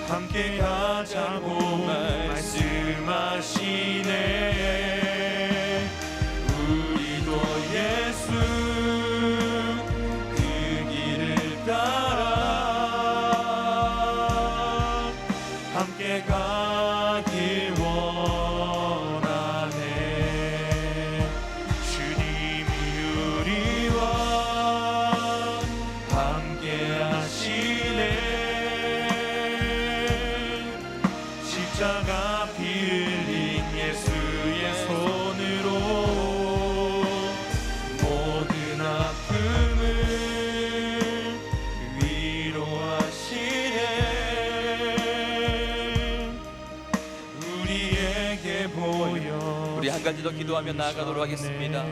함께 가자고 말씀하시네. 기도하며 나아가도록 하겠습니다.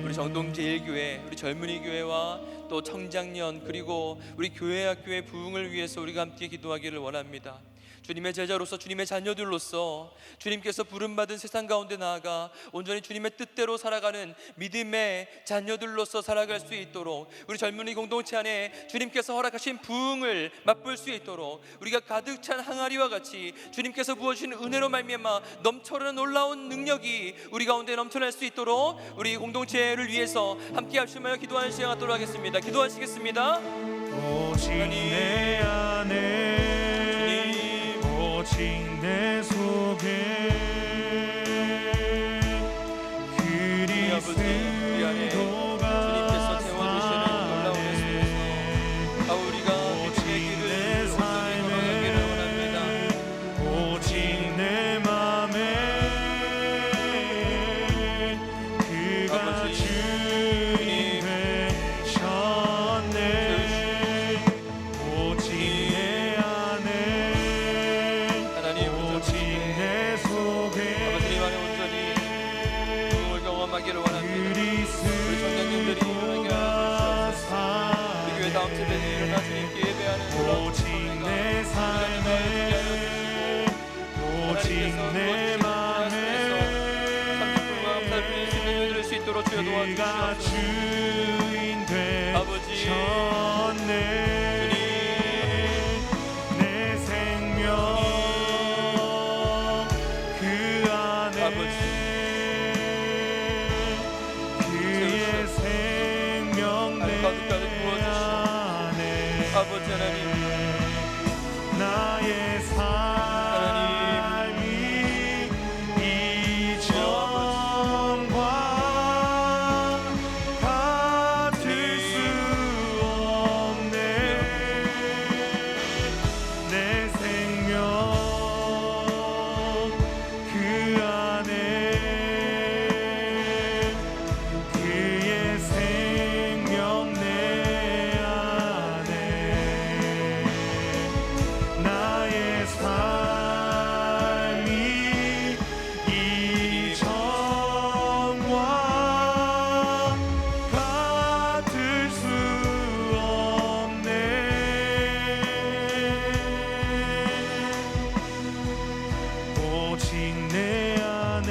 우리 정동제일교회, 우리 젊은이 교회와 또 청장년 그리고 우리 교회학교의 부흥을 위해서 우리가 함께 기도하기를 원합니다. 주님의 제자로서 주님의 자녀들로서 주님께서 부름받은 세상 가운데 나아가 온전히 주님의 뜻대로 살아가는 믿음의 자녀들로서 살아갈 수 있도록 우리 젊은이 공동체 안에 주님께서 허락하신 부흥을 맛볼 수 있도록 우리가 가득 찬 항아리와 같이 주님께서 부어주신 은혜로 말미암아 넘쳐나는 놀라운 능력이 우리 가운데 넘쳐날 수 있도록 우리 공동체를 위해서 함께 합심하여 기도하는 시간 갖도록 하겠습니다. 기도하시겠습니다. 오직 내 안에 오직 내 속에 그리스도가 채워주시는 놀라운 예수께서 우리가 믿음의 길을 온전히 걸어가기를 원합니다. 오직 내 맘에 그가 주인 되셨네. 오직 내 안에 오직 내 속에 아버지님 안에 온전히 부흥을 경험하기를 원합니다. 우리 청년님들이 일어나게 하여 주시옵소서. 우리 교회 다음 세대에 일어나 주님께 예배하는 오직 내 삶에 오직 내 맘에 수 있도록 주여 그가 도와주시옵소서. 주인 아버지 되셨네. 내 생명 그 안에 아버지 그의 생명 내 가득가득 부어주시옵소서. 안에 아버지 하나님 나의 삶이 이전과 같을 수 없네. 내 생명 그 안에 그의 생명 내 안에 나의 삶이 이전과 같을 수 없네. 오직 내 안에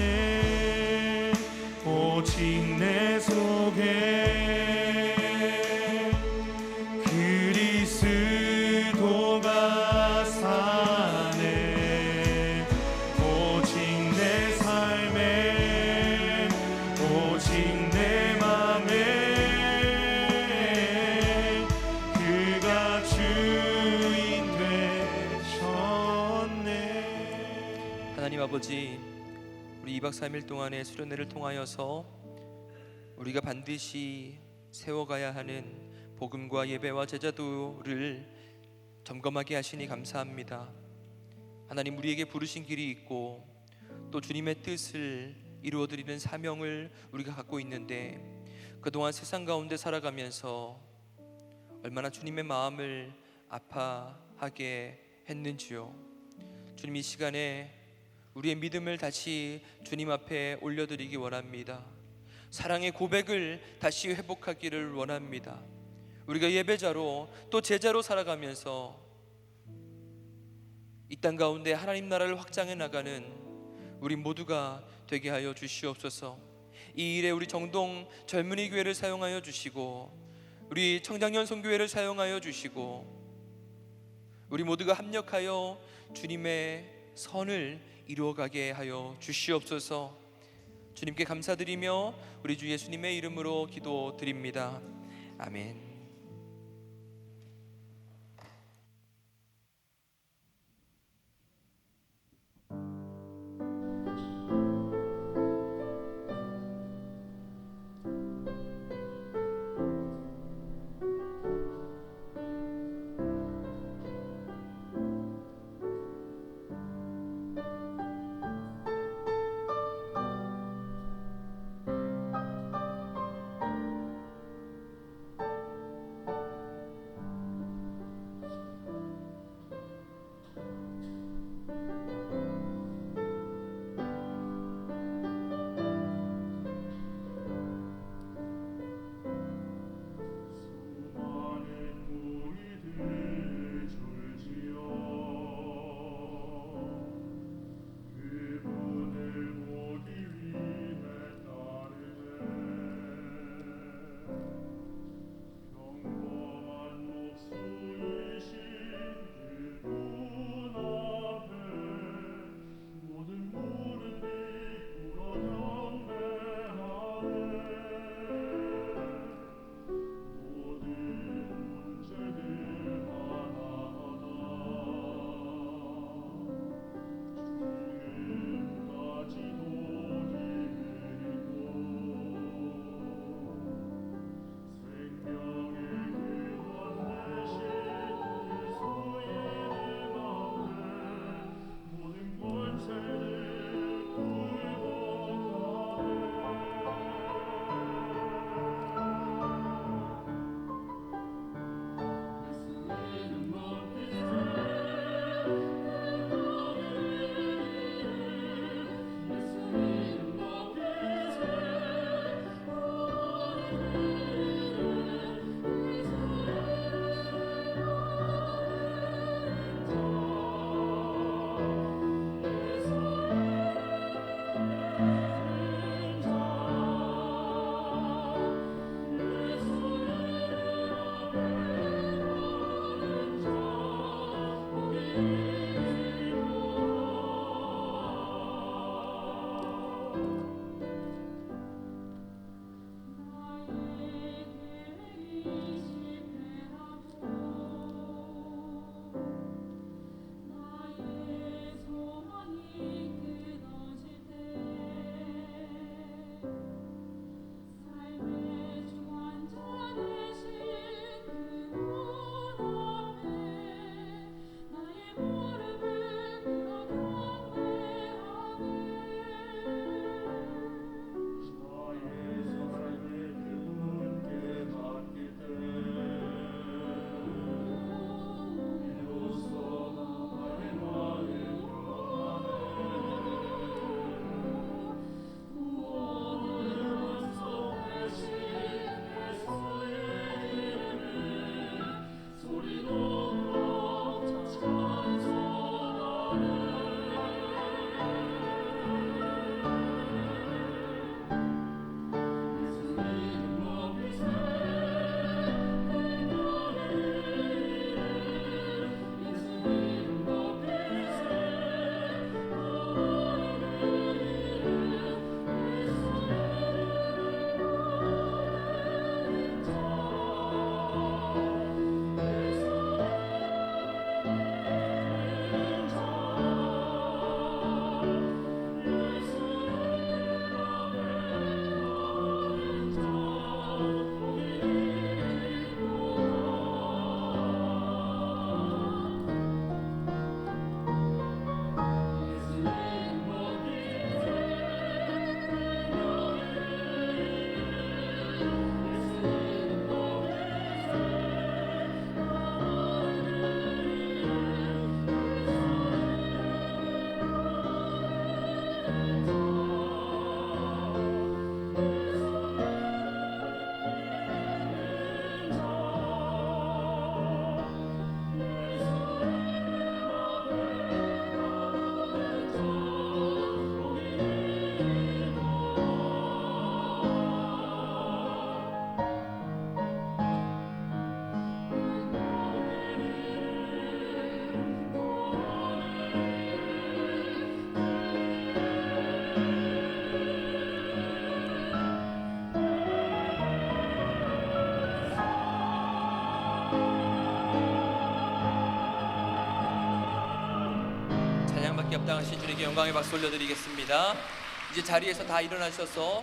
오직 내 속에 그리스도가 사네. 오직 내 삶에 오직 내 맘에 그가 주인 되셨네. 하나님 아버지, 우리 2박 3일 동안의 수련회를 통하여서 우리가 반드시 세워가야 하는 복음과 예배와 제자도를 점검하게 하시니 감사합니다. 하나님, 우리에게 부르신 길이 있고 또 주님의 뜻을 이루어드리는 사명을 우리가 갖고 있는데 그동안 세상 가운데 살아가면서 얼마나 주님의 마음을 아파하게 했는지요. 주님, 이 시간에 우리의 믿음을 다시 주님 앞에 올려드리기 원합니다. 사랑의 고백을 다시 회복하기를 원합니다. 우리가 예배자로 또 제자로 살아가면서 이 땅 가운데 하나님 나라를 확장해 나가는 우리 모두가 되게 하여 주시옵소서. 이 일에 우리 정동 젊은이 교회를 사용하여 주시고 우리 청장년 선교회를 사용하여 주시고 우리 모두가 합력하여 주님의 선을 이루어가게 하여 주시옵소서. 주님께 감사드리며 우리 주 예수님의 이름으로 기도드립니다. 아멘. 합당하신 주님께 영광의 박수 올려드리겠습니다. 이제 자리에서 다 일어나셔서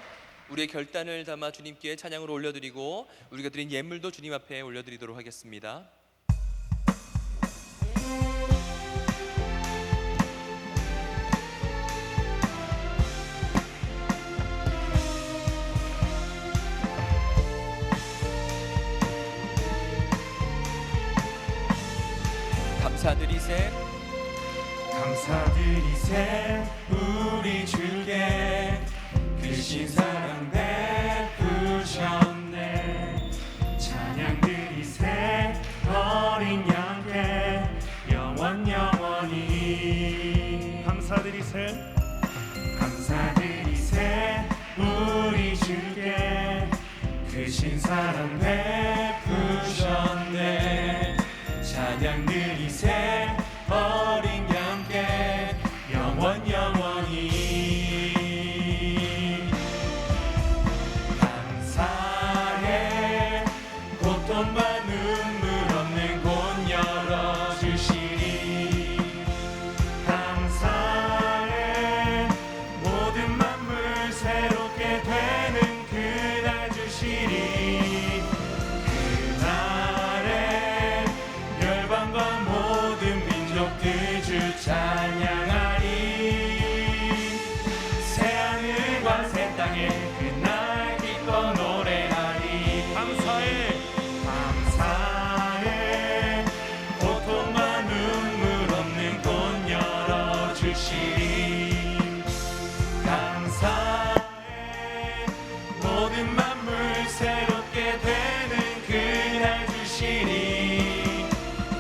우리의 결단을 담아 주님께 찬양을 올려드리고 우리가 드린 예물도 주님 앞에 올려드리도록 하겠습니다. 감사드리세 감사드리세 우리 주께 크신 사랑 베푸셨네. 찬양드리세 어린 양께 영원히 감사드리세 감사드리세 우리 주께 크신 사랑 베푸셨네. 찬양드리세 어린 양께 영원히 감사해 고통과 눈물 없는 곳 열어주시리. 감사해 모든 만물 새롭게 되는 그날 주시리. 그날에 열방과 모든 민족들 주 찬양하리. 새하늘과 새 땅에 그날 기뻐 노래하리. 감사해 감사해 고통과 눈물 없는 곳 열어주시리. 감사해 모든 만물 새롭게 되는 그날 주시리.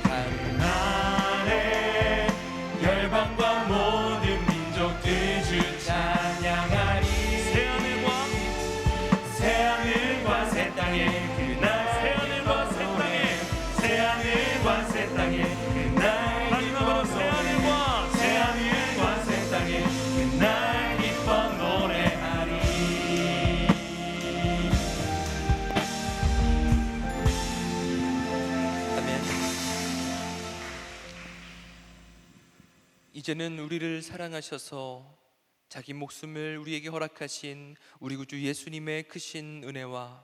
그날에 열방과 모든 민족들 주 찬양하리. 새하늘과 새 땅에 그날 새하늘과 새 땅에 새하늘과 새 땅에 그날 마지막으로 새하늘과 새 땅에 그날 기뻐 노래하리. 아멘. 이제는 우리를 사랑하셔서 자기 목숨을 우리에게 허락하신 우리 구주 예수님의 크신 은혜와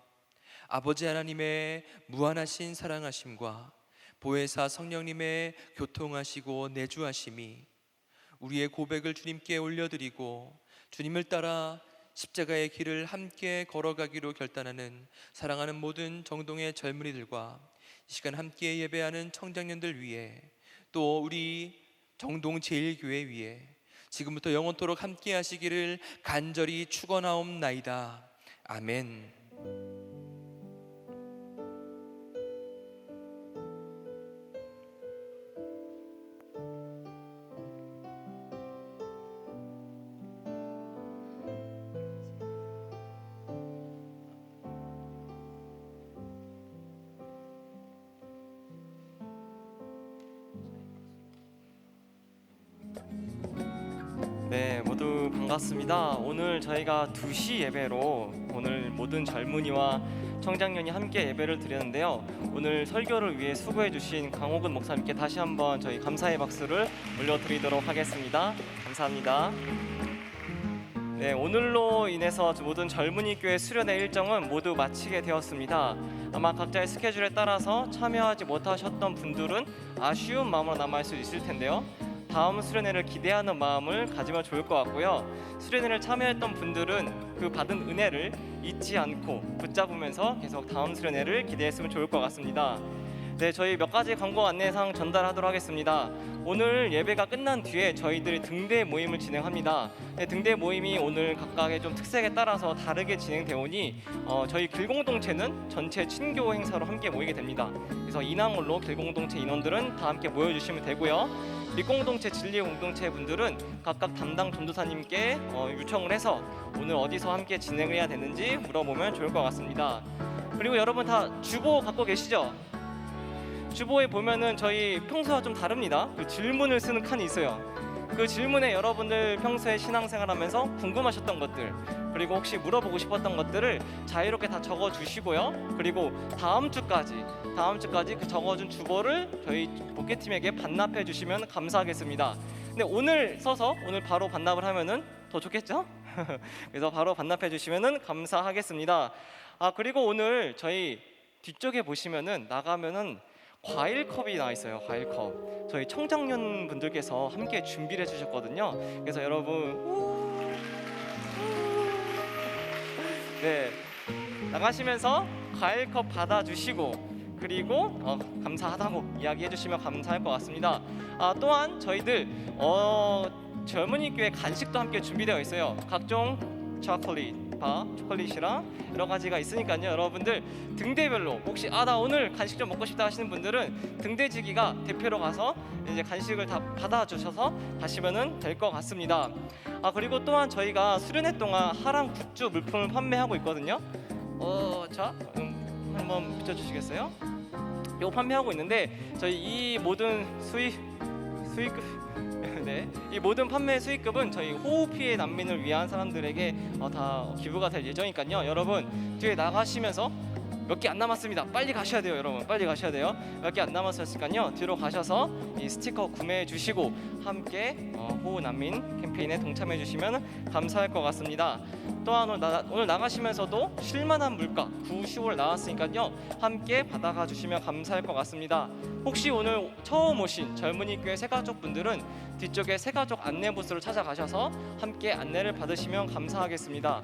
아버지 하나님의 무한하신 사랑하심과 보혜사 성령님의 교통하시고 내주하심이 우리의 고백을 주님께 올려드리고 주님을 따라 십자가의 길을 함께 걸어가기로 결단하는 사랑하는 모든 정동의 젊은이들과 이 시간 함께 예배하는 청장년들 위해 또 우리 정동 제1교회 위해 지금부터 영원토록 함께 하시기를 간절히 축원하옵나이다. 아멘. 네, 모두 반갑습니다. 오늘 저희가 2시 예배로 오늘 모든 젊은이와 청장년이 함께 예배를 드렸는데요. 오늘 설교를 위해 수고해 주신 강호근 목사님께 다시 한번 저희 감사의 박수를 올려드리도록 하겠습니다. 감사합니다. 네, 오늘로 인해서 모든 젊은이 교회 수련회 일정은 모두 마치게 되었습니다. 아마 각자의 스케줄에 따라서 참여하지 못하셨던 분들은 아쉬운 마음으로 남아 있을 수 있을 텐데요. 다음 수련회를 기대하는 마음을 가지면 좋을 것 같고요. 수련회를 참여했던 분들은 그 받은 은혜를 잊지 않고 붙잡으면서 계속 다음 수련회를 기대했으면 좋을 것 같습니다. 네, 저희 몇 가지 광고 안내사항 전달하도록 하겠습니다. 오늘 예배가 끝난 뒤에 저희들이 등대 모임을 진행합니다. 네, 등대 모임이 오늘 각각의 좀 특색에 따라서 다르게 진행되오니 저희 길공동체는 전체 친교 행사로 함께 모이게 됩니다. 그래서 인왕홀로 길공동체 인원들은 다 함께 모여주시면 되고요. 밑공동체 진리공동체 분들은 각각 담당 전도사님께 요청을 해서 오늘 어디서 함께 진행을 해야 되는지 물어보면 좋을 것 같습니다. 그리고 여러분 다 주보 갖고 계시죠? 주보에 보면은 저희 평소와 좀 다릅니다. 그 질문을 쓰는 칸이 있어요. 그 질문에 여러분들 평소에 신앙생활하면서 궁금하셨던 것들, 그리고 혹시 물어보고 싶었던 것들을 자유롭게 다 적어주시고요. 그리고 다음 주까지 그 적어준 주보를 저희 목회팀에게 반납해 주시면 감사하겠습니다. 근데 오늘 서서 오늘 바로 반납을 하면은 더 좋겠죠? 그래서 바로 반납해 주시면은 감사하겠습니다. 그리고 오늘 저희 뒤쪽에 보시면은 나가면은 과일컵이 나와 있어요. 과일컵. 저희 청장년 분들께서 함께 준비를 해주셨거든요. 그래서 여러분 네 나가시면서 과일컵 받아주시고 그리고 감사하다고 이야기해 주시면 감사할 것 같습니다. 또한 저희들 젊은이 교회 간식도 함께 준비되어 있어요. 각종 초콜릿이랑 여러 가지가 있으니까요. 여러분들 등대별로 혹시 나 오늘 간식 좀 먹고 싶다 하시는 분들은 등대지기가 대표로 가서 이제 간식을 다 받아주셔서 가시면은 될 것 같습니다. 그리고 또한 저희가 수련회 동안 하람 굿즈 물품을 판매하고 있거든요. 자 한번 비춰주시겠어요? 이거 판매하고 있는데 저희 이 모든 수익금 네, 이 모든 판매 수익금은 저희 호우 피해 난민을 위한 사람들에게 다 기부가 될 예정이니까요. 여러분 뒤에 나가시면서 몇 개 안 남았습니다. 빨리 가셔야 돼요, 여러분. 빨리 가셔야 돼요. 몇 개 안 남았으니까요. 뒤로 가셔서 이 스티커 구매해 주시고 함께 호우 난민 캠페인에 동참해 주시면 감사할 것 같습니다. 또한 오늘 나가시면서도 쉴만한 물가 9, 10월 나왔으니까요. 함께 받아가 주시면 감사할 것 같습니다. 혹시 오늘 처음 오신 젊은이 교회 새가족 분들은 뒤쪽에 새가족 안내 부스를 찾아가셔서 함께 안내를 받으시면 감사하겠습니다.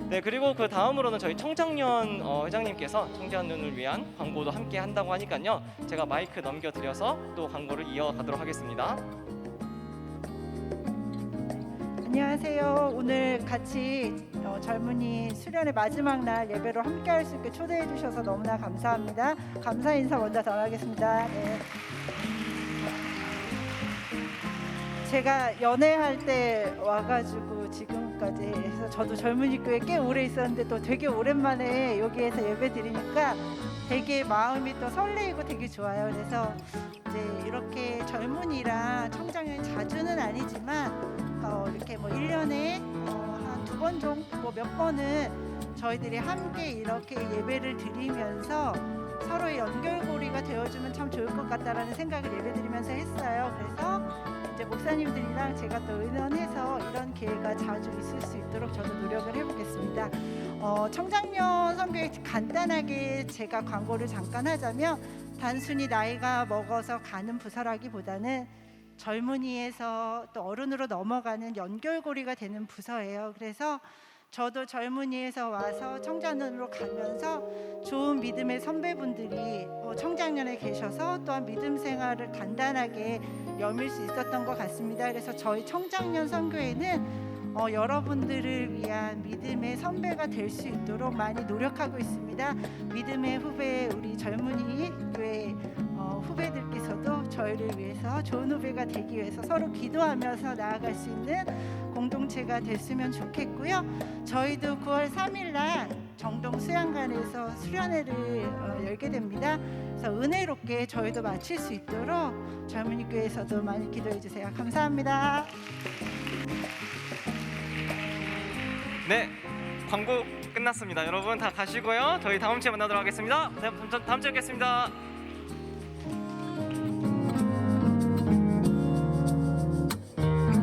네, 그리고 그 다음으로는 저희 청장년 회장님께서 청장년을 위한 광고도 함께 한다고 하니까요. 제가 마이크 넘겨드려서 또 광고를 이어가도록 하겠습니다. 안녕하세요. 오늘 같이 젊은이 수련의 마지막 날 예배로 함께할 수 있게 초대해 주셔서 너무나 감사합니다. 감사 인사 먼저 전하겠습니다. 네. 제가 연애할 때 와가지고 지금까지 해서 저도 젊은이 교회 꽤 오래 있었는데 또 되게 오랜만에 여기에서 예배 드리니까 되게 마음이 또 설레이고 되게 좋아요. 그래서 이제 이렇게 젊은이랑 청장년이 자주는 아니지만 이렇게 뭐 1년에 한 2번 정도 뭐 몇 번은 저희들이 함께 이렇게 예배를 드리면서 서로의 연결고리가 되어주면 참 좋을 것 같다라는 생각을 예배드리면서 했어요. 그래서 이제 목사님들이랑 제가 또 의논해서 이런 기회가 자주 있을 수 있도록 저도 노력을 해보겠습니다. 청장년 선교에 간단하게 제가 광고를 잠깐 하자면 단순히 나이가 먹어서 가는 부서라기보다는 젊은이에서 또 어른으로 넘어가는 연결고리가 되는 부서예요. 그래서 저도 젊은이에서 와서 청장년으로 가면서 좋은 믿음의 선배분들이 청장년에 계셔서 또한 믿음 생활을 간단하게 여밀 수 있었던 것 같습니다. 그래서 저희 청장년 선교회는 여러분들을 위한 믿음의 선배가 될 수 있도록 많이 노력하고 있습니다. 믿음의 후배 우리 젊은이 교회 후배들께서도 저희를 위해서 좋은 후배가 되기 위해서 서로 기도하면서 나아갈 수 있는 공동체가 됐으면 좋겠고요. 저희도 9월 3일 날 정동 수양관에서 수련회를 열게 됩니다. 그래서 은혜롭게 저희도 마칠 수 있도록 젊은이 교회에서도 많이 기도해 주세요. 감사합니다. 네, 광고 끝났습니다. 여러분 다 가시고요. 저희 다음 주에 만나도록 하겠습니다. 다음 주에 뵙겠습니다.